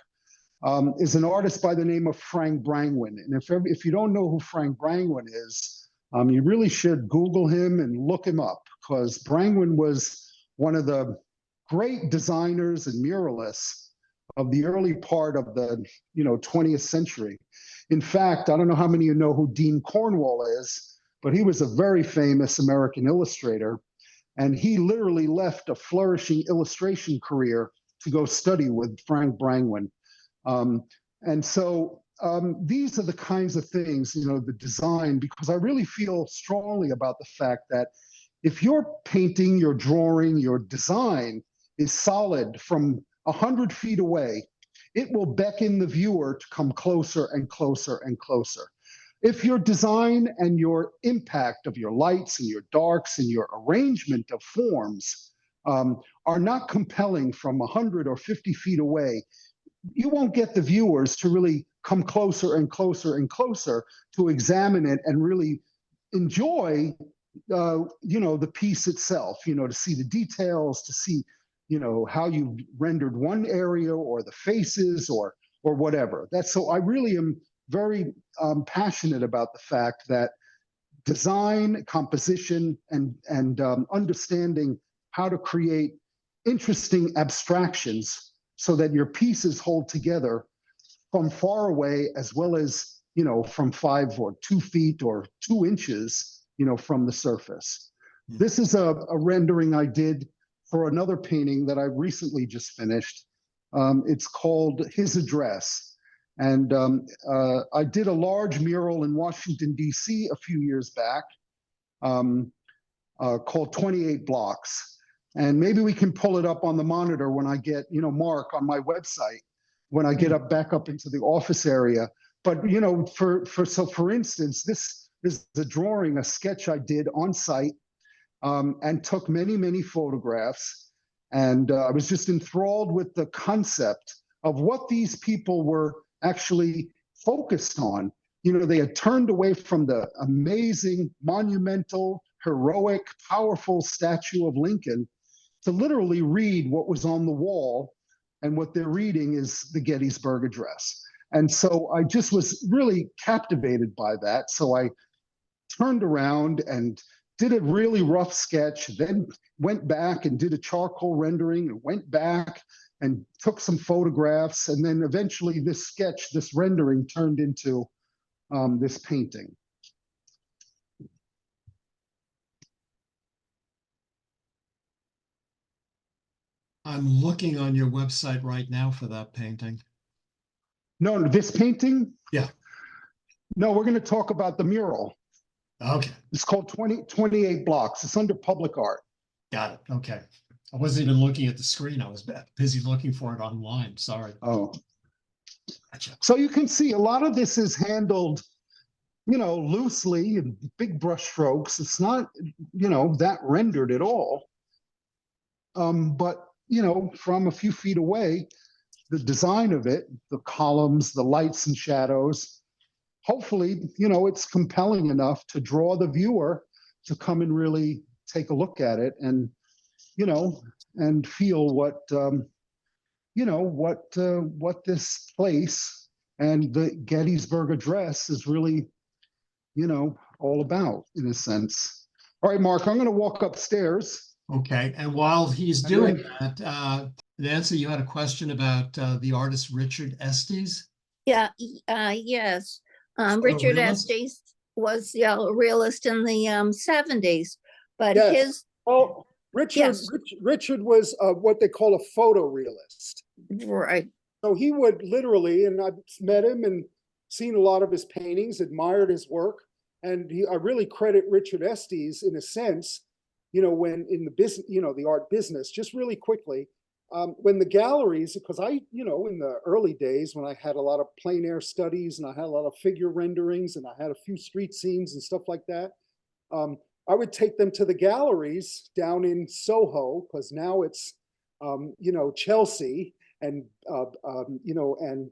is an artist by the name of Frank Brangwyn. And if you don't know who Frank Brangwyn is, you really should Google him and look him up, because Brangwyn was one of the great designers and muralists of the early part of the 20th century. In fact, I don't know how many of you know who Dean Cornwall is, but he was a very famous American illustrator. And he literally left a flourishing illustration career to go study with Frank Brangwyn. And so these are the kinds of things, you know, the design, because I really feel strongly about the fact that if your painting, your drawing, your design is solid from 100 feet away, it will beckon the viewer to come closer and closer and closer. If your design and your impact of your lights and your darks and your arrangement of forms are not compelling from 100 or 50 feet away, you won't get the viewers to really come closer and closer and closer to examine it and really enjoy, the piece itself, to see the details, to see, how you rendered one area or the faces or whatever. So I really am very passionate about the fact that design, composition, and understanding how to create interesting abstractions so that your pieces hold together from far away as well as, from 5 or 2 feet or 2 inches, from the surface. This is a rendering I did for another painting that I recently just finished. It's called His Address. And I did a large mural in Washington, D.C. a few years back called 28 Blocks. And maybe we can pull it up on the monitor when I get, Mark, on my website, when I get back up into the office area. But, you know, for instance, this is a drawing, a sketch I did on site, and took many, many photographs. And I was just enthralled with the concept of what these people were actually focused on. You know, they had turned away from the amazing, monumental, heroic, powerful statue of Lincoln to literally read what was on the wall. And what they're reading is the Gettysburg Address. And so I just was really captivated by that. So I turned around and did a really rough sketch, then went back and did a charcoal rendering, and went back and took some photographs. And then eventually this sketch, this rendering turned into this painting. I'm looking on your website right now for that painting. No, this painting? Yeah. No, we're going to talk about the mural. Okay, It's called 28 Blocks. It's under public art. got it. Okay. I wasn't even looking at the screen. I was busy looking for it online. Sorry. Oh, Gotcha. so you can see a lot of this is handled, you know, loosely and big brush strokes. It's not, you know, that rendered at all. But, you know, from a few feet away, the design of it, the columns, the lights and shadows, hopefully, you know, it's compelling enough to draw the viewer to come and really take a look at it and, you know, and feel what, you know, what this place and the Gettysburg Address is really, you know, all about in a sense. All right, Mark, I'm going to walk upstairs. Okay, and while he's And doing then- that, Nancy, you had a question about the artist Richard Estes? Yeah, yes. Richard realist? Estes was a realist in the 70s, but Yes. his, Oh, Richard, Yes. Richard was what they call a photorealist. right, So he would literally, and I've met him and seen a lot of his paintings, admired his work, and I really credit Richard Estes in a sense, you know, when in the business, you know, the art business, just really quickly, when the galleries, because you know, in the early days when I had a lot of plein air studies and I had a lot of figure renderings and I had a few street scenes and stuff like that, I would take them to the galleries down in Soho, because now it's, you know, Chelsea and, you know, and,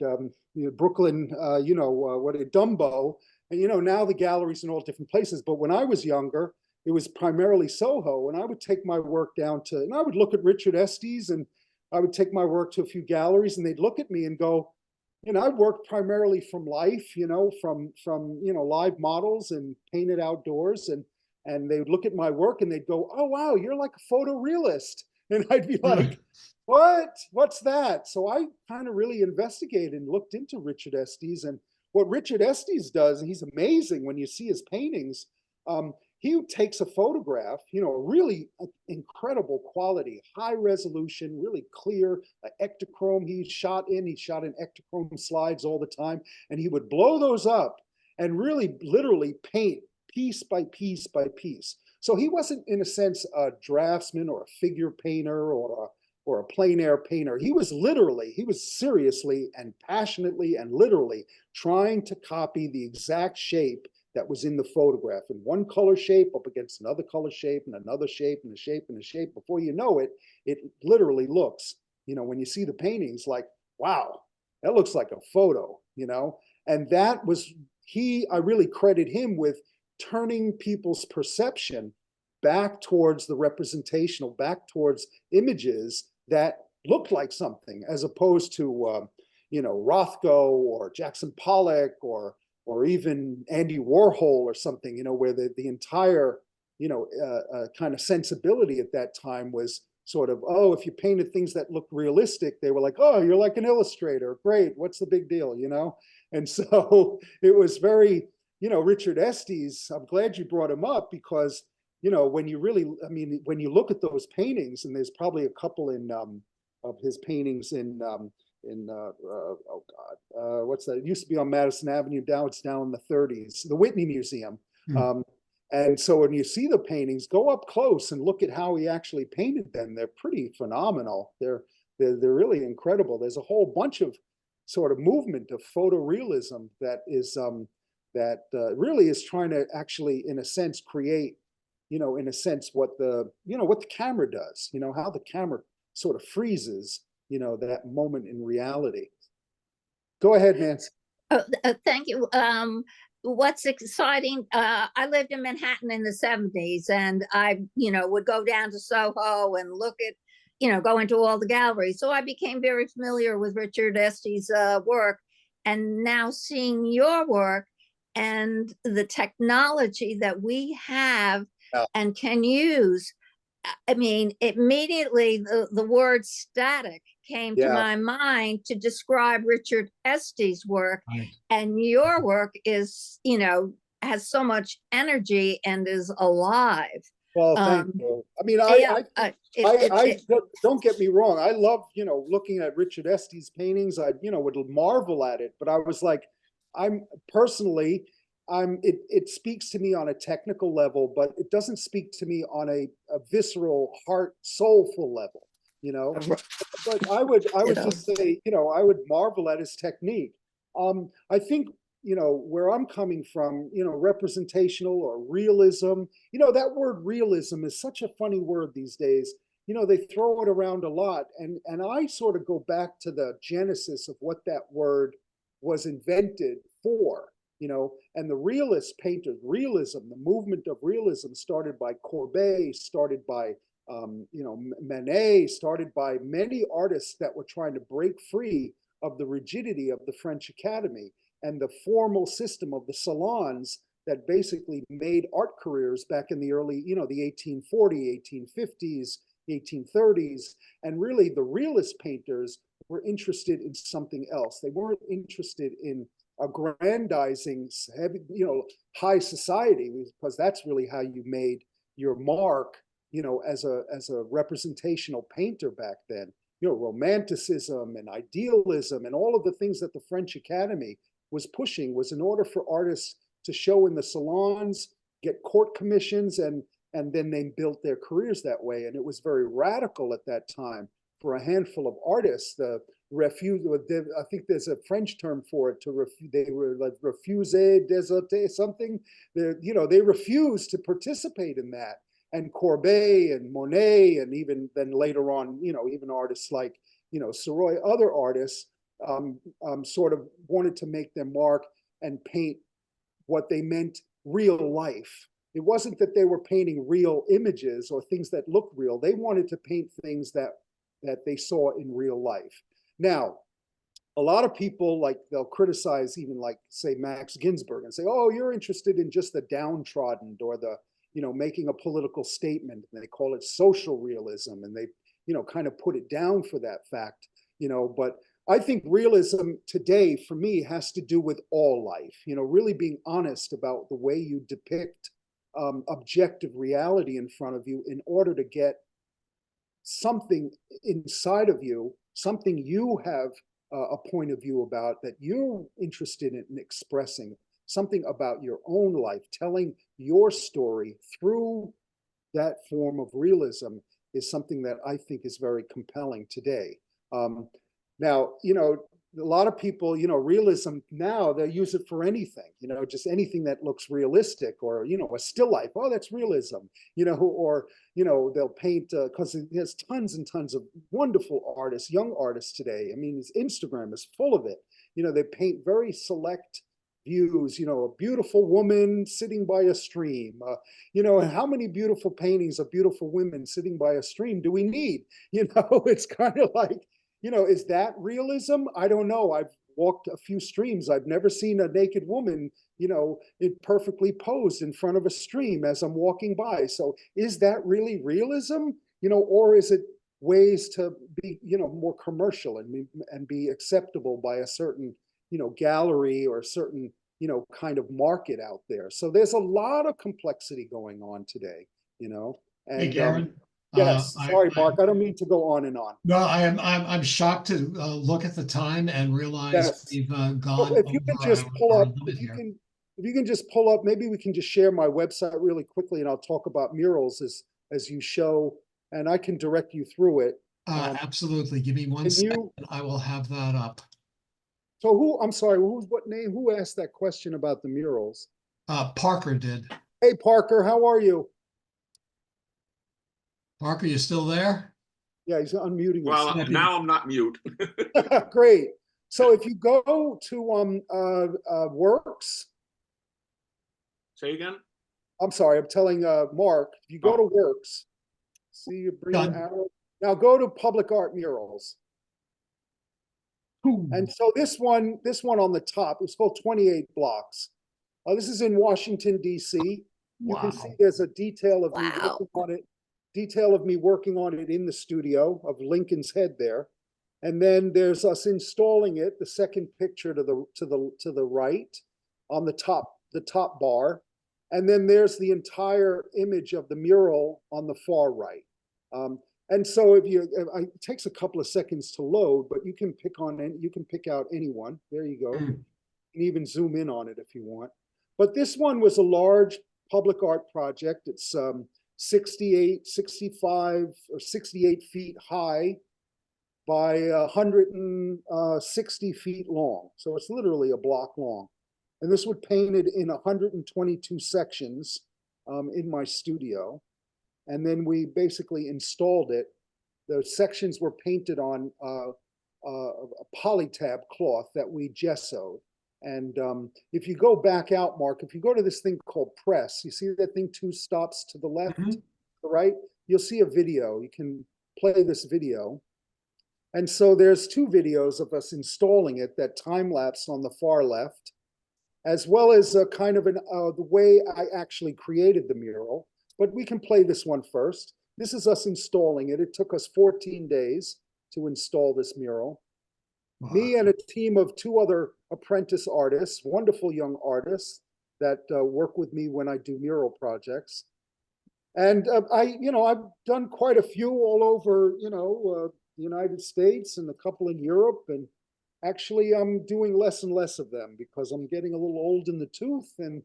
you know, Brooklyn, you know, Dumbo. And, you know, now the galleries in all different places. But when I was younger, it was primarily Soho. And I would take my work down to, and I would look at Richard Estes and I would take my work to a few galleries and they'd look at me and go, you know, I worked primarily from life, you know, from, you know, live models and painted outdoors. And they would look at my work and they'd go, oh, wow, you're like a photorealist. And I'd be like, what's that? So I kind of really investigated and looked into Richard Estes. And what Richard Estes does, and he's amazing when you see his paintings, he takes a photograph, you know, really incredible quality, high resolution, really clear, Ektachrome he shot in Ektachrome slides all the time. And he would blow those up and really literally paint piece by piece by piece. So he wasn't, in a sense, a draftsman or a figure painter or a plein air painter. He was seriously and passionately and literally trying to copy the exact shape that was in the photograph, in one color shape up against another color shape and another shape and a shape and a shape. Before you know it, it literally looks, you know, when you see the paintings, like, wow, that looks like a photo, you know? And that was, I really credit him with turning people's perception back towards the representational, back towards images that looked like something, as opposed to, you know, Rothko or Jackson Pollock or even Andy Warhol or something, you know, where the entire, you know, kind of sensibility at that time was sort of, oh, if you painted things that looked realistic, they were like, oh, you're like an illustrator. Great. What's the big deal, you know? And so it was very, you know, Richard Estes, I'm glad you brought him up because, you know, when you really, I mean, when you look at those paintings, and there's probably a couple in of his paintings in oh God, what's that? It used to be on Madison Avenue. Now it's down in the 30s, the Whitney Museum. And so when you see the paintings, go up close and look at how he actually painted them. They're pretty phenomenal. They're really incredible. There's a whole bunch of sort of movement of photorealism that is really is trying to actually, in a sense, create, in a sense, what the camera does, how the camera sort of freezes, that moment in reality. Go ahead, Nancy. Thank you. What's exciting, I lived in Manhattan in the 70s, and I, would go down to Soho and look at, go into all the galleries. So I became very familiar with Richard Estes' work, and now seeing your work and the technology that we have and can use. I mean, immediately the word static came to my mind to describe Richard Estes' work. Right. And your work is, has so much energy and is alive. Well, thank you. I mean, don't get me wrong. I love, looking at Richard Estes' paintings. I, would marvel at it. But I was like, it speaks to me on a technical level, but it doesn't speak to me on a visceral, heart, soulful level, But I would just say, I would marvel at his technique. I think, where I'm coming from, representational or realism, that word realism is such a funny word these days. They throw it around a lot. And I sort of go back to the genesis of what that word was invented for. And the realist painters, realism, the movement of realism started by Courbet, started by, Manet, started by many artists that were trying to break free of the rigidity of the French Academy and the formal system of the salons that basically made art careers back in the early, the 1840s, 1850s, 1830s. And really the realist painters were interested in something else. They weren't interested in aggrandizing heavy, high society, because that's really how you made your mark, as a representational painter back then. Romanticism and idealism and all of the things that the French Academy was pushing was in order for artists to show in the salons, get court commissions, and then they built their careers that way. And it was very radical at that time for a handful of artists. The refuse, I think there's a French term for it, they were like refuser déserté, something. They refused to participate in that. And Courbet and Monet, and even then later on, even artists like, Soroy, other artists sort of wanted to make their mark and paint what they meant real life. It wasn't that they were painting real images or things that look real. They wanted to paint things that they saw in real life. Now, a lot of people, like, they'll criticize even, like, say, Max Ginsburg and say, oh, you're interested in just the downtrodden or the, making a political statement. And they call it social realism. And they, kind of put it down for that fact, but I think realism today, for me, has to do with all life, really being honest about the way you depict objective reality in front of you in order to get something inside of you, something you have a point of view about that you're interested in expressing, something about your own life, telling your story through that form of realism is something that I think is very compelling today. Now, a lot of people, realism now, they use it for anything, just anything that looks realistic, or, a still life. Oh, that's realism, or, they'll paint, because there's tons and tons of wonderful artists, young artists today. I mean, Instagram is full of it. They paint very select views, a beautiful woman sitting by a stream, and how many beautiful paintings of beautiful women sitting by a stream do we need? It's kind of like, is that realism? I don't know. I've walked a few streams. I've never seen a naked woman, it perfectly posed in front of a stream as I'm walking by. So is that really realism? Or is it ways to be, more commercial and be acceptable by a certain, gallery or a certain, kind of market out there? So there's a lot of complexity going on today, and Hey, Garin. yes, sorry, Mark, I don't mean to go on and on. No, I'm shocked to look at the time and realize we've gone well, if you can over just pull our up, limit here. if you can just pull up, maybe we can just share my website really quickly, and I'll talk about murals as you show, and I can direct you through it. Absolutely. Give me one second. I will have that up. So who, I'm sorry, what name, who asked that question about the murals? Parker did. Hey, Parker, how are you? Parker, you still there? Yeah, he's unmuting Well, himself. now I'm not mute. Great. So if you go to Works, Say again? I'm sorry, I'm telling Mark, if you go to Works, see you bring your Done. arrow. Now go to Public Art Murals. And so this one on the top, it's called 28 Blocks. This is in Washington, D.C. You can see Wow. there's a detail of me Wow. working on it, working on it in the studio of Lincoln's head there. And then there's us installing it, the second picture to the right on the top bar. And then there's the entire image of the mural on the far right. And so it takes a couple of seconds to load, but you can pick out anyone. There you go. You can even zoom in on it if you want. But this one was a large public art project. It's 68, 65 or 68 feet high by 160 feet long. So it's literally a block long. And this was painted in 122 sections in my studio. And then we basically installed it. The sections were painted on a polytab cloth that we gessoed. And if you go back out, Mark, if you go to this thing called press, you see that thing 2 stops to the left, to the right, you'll see a video. You can play this video. And so there's 2 videos of us installing it, that time lapse on the far left, as well as a kind of the way I actually created the mural. But we can play this one first. This is us installing it. It took us 14 days to install this mural. Wow. Me and a team of 2 other apprentice artists, wonderful young artists that work with me when I do mural projects. And I've done quite a few all over, the United States and a couple in Europe. And actually, I'm doing less and less of them because I'm getting a little old in the tooth, and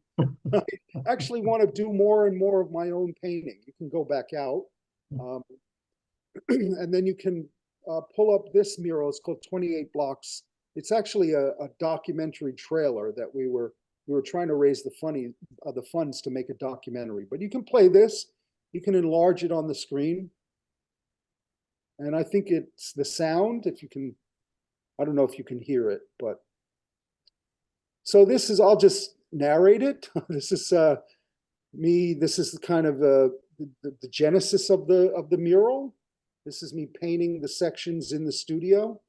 I actually want to do more and more of my own painting. You can go back out, and then you can pull up this mural. It's called 28 Blocks. It's actually a documentary trailer that we were trying to raise the funds to make a documentary. But you can play this. You can enlarge it on the screen. And I think it's the sound, if you can, I don't know if you can hear it, but. So this is, I'll just narrate it. This is me, this is kind of the genesis of the mural. This is me painting the sections in the studio.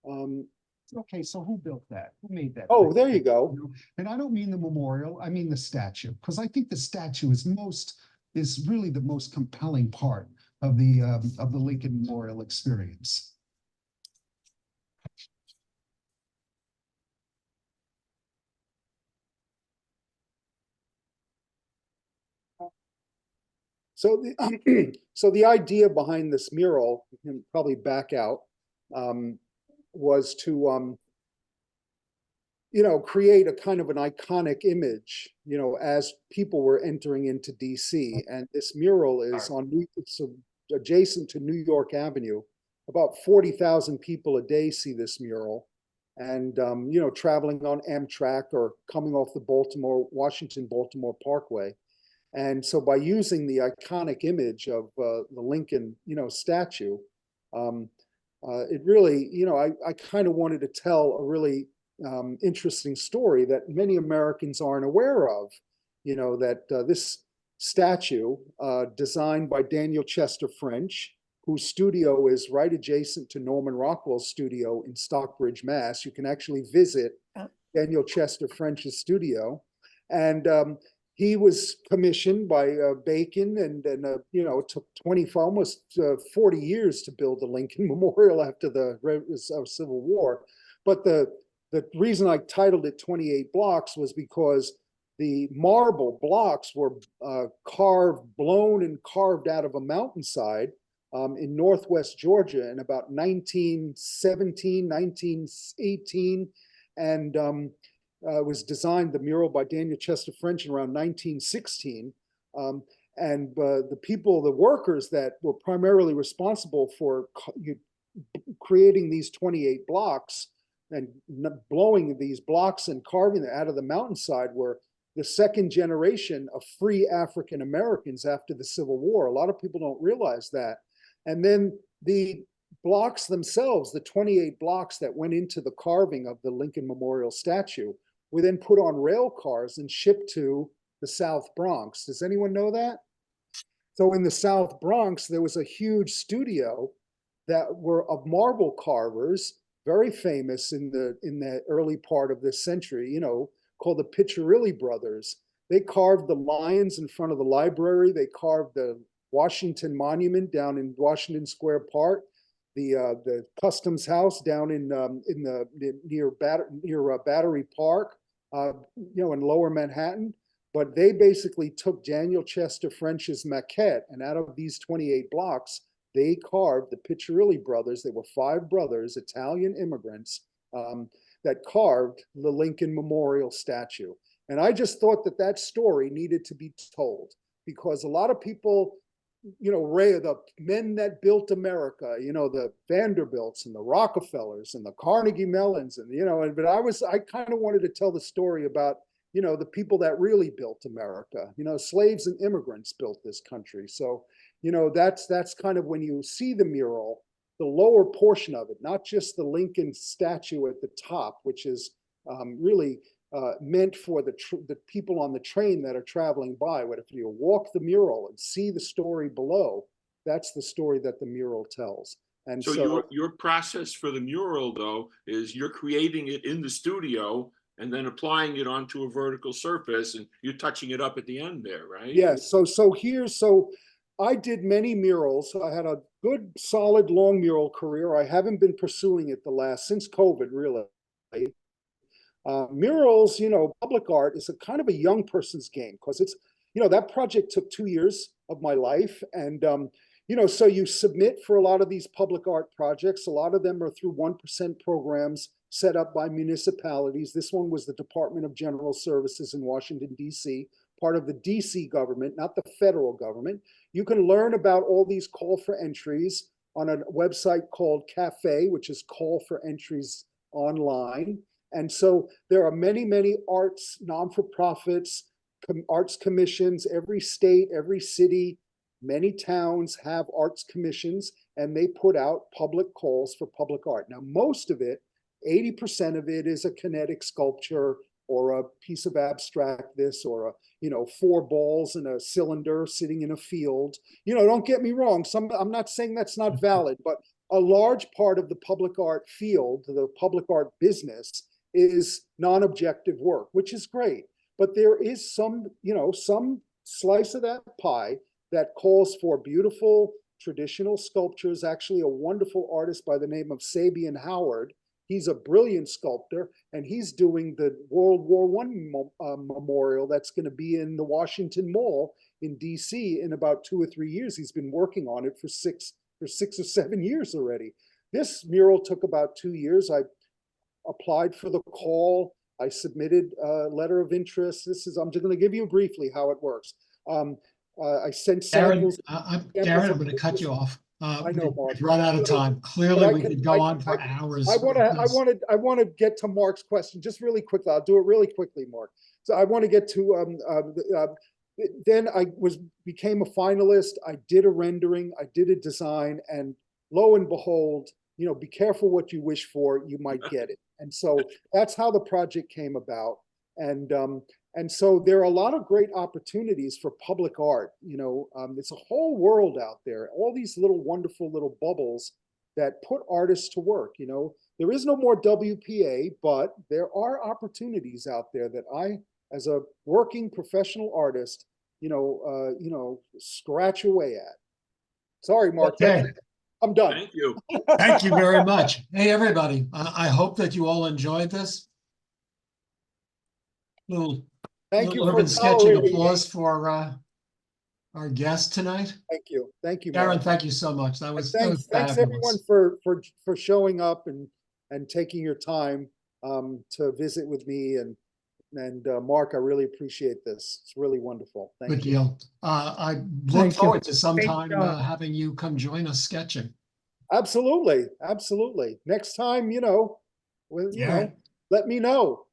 Okay, so who built that? Who made that? Oh, there you go. And I don't mean the memorial, I mean the statue, because I think the statue is really the most compelling part of the Lincoln Memorial experience. So so the idea behind this mural, you can probably back out, was to create a kind of an iconic image, as people were entering into DC. And this mural is it's adjacent to New York Avenue. About 40,000 people a day see this mural. And traveling on Amtrak or coming off the Washington-Baltimore Parkway. And so by using the iconic image of the Lincoln, statue, it really, I kind of wanted to tell a really interesting story that many Americans aren't aware of, that this statue, designed by Daniel Chester French, whose studio is right adjacent to Norman Rockwell's studio in Stockbridge, Mass. You can actually visit Daniel Chester French's studio. And he was commissioned by Bacon, and it took almost 40 years to build the Lincoln Memorial after the Civil War. But the reason I titled it 28 Blocks was because the marble blocks were blown and carved out of a mountainside in Northwest Georgia in about 1917, 1918, and was designed, the mural, by Daniel Chester French in around 1916. And the workers that were primarily responsible for creating these 28 blocks blowing these blocks and carving it out of the mountainside were the second generation of free African Americans after the Civil War. A lot of people don't realize that. And then the blocks themselves, the 28 blocks that went into the carving of the Lincoln Memorial statue, were then put on rail cars and shipped to the South Bronx. Does anyone know that? So in the South Bronx, there was a huge studio that were of marble carvers, very famous in the early part of this century, called the Piccirilli brothers. They carved the lions in front of the library. They carved the Washington Monument down in Washington Square Park, the Customs House down in near Battery Park, in Lower Manhattan. But they basically took Daniel Chester French's maquette, and out of these 28 blocks, they carved the Piccirilli brothers. They were 5 brothers, Italian immigrants, that carved the Lincoln Memorial statue. And I just thought that story needed to be told, because a lot of people, the men that built America, the Vanderbilts and the Rockefellers and the Carnegie Mellons, and, but I kind of wanted to tell the story about, the people that really built America. Slaves and immigrants built this country. So, that's kind of when you see the mural, the lower portion of it, not just the Lincoln statue at the top, which is really meant for the people on the train that are traveling by. But if you walk the mural and see the story below, that's the story that the mural tells. And so your process for the mural, though, is you're creating it in the studio and then applying it onto a vertical surface, and you're touching it up at the end there, right? Yes. So I did many murals. I had a good, solid, long mural career. I haven't been pursuing it since COVID, really. Murals, public art is a kind of a young person's game, because it's, that project took 2 years of my life. And, so you submit for a lot of these public art projects. A lot of them are through 1% programs set up by municipalities. This one was the Department of General Services in Washington, D.C., part of the DC government, not the federal government. You can learn about all these call for entries on a website called CAFE, which is Call for Entries Online. And so there are many, many arts, non-for-profits, arts commissions. Every state, every city, many towns have arts commissions, and they put out public calls for public art. Now, most of it, 80% of it, is a kinetic sculpture or a piece of abstract this, or a 4 balls in a cylinder sitting in a field. Don't get me wrong. I'm not saying that's not valid, but a large part of the public art field, the public art business, is non-objective work, which is great. But there is some slice of that pie that calls for beautiful traditional sculptures. Actually, a wonderful artist by the name of Sabian Howard. He's a brilliant sculptor, and he's doing the World War I memorial that's going to be in the Washington Mall in DC in about 2 or 3 years. He's been working on it for 6 or 7 years already. This mural took about 2 years. I applied for the call. I submitted a letter of interest. I'm just going to give you briefly how it works. I sent samples. Garin, I'm going to cut you off. I know, Mark. We've run out of time. Clearly, we could go on for hours. I want to get to Mark's question just really quickly. I'll do it really quickly, Mark. So I want to get to then I became a finalist. I did a rendering. I did a design, and lo and behold, be careful what you wish for. You might get it. And so that's how the project came about. And so there are a lot of great opportunities for public art. It's a whole world out there, all these little wonderful little bubbles that put artists to work. There is no more WPA, but there are opportunities out there that I, as a working professional artist, scratch away at. Sorry, Mark. Okay. I'm done. Thank you. Thank you very much. Hey, everybody. I hope that you all enjoyed this. Thank you Urban for sketching tolerating applause for our guest tonight. Thank you. Thank you, Garin, Mark. thank you so much. That was Thanks fabulous. everyone for showing up and taking your time to visit with me, and Mark, I really appreciate this. It's really wonderful. Thank Good you. deal. I look Thank you. forward to sometime job. having you come join us sketching. Absolutely. Next time, well, you Yeah. know, let me know.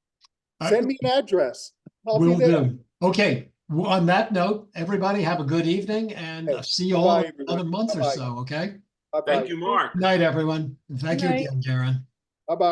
Send me an address. I'll be Will there. do. Okay, on that note, everybody have a good evening and Okay. see you all Bye-bye, in another everyone. month or Bye-bye. so, okay? Bye-bye. Thank you, Mark. Good night, everyone. And thank you Good night. again, Garin. Bye-bye.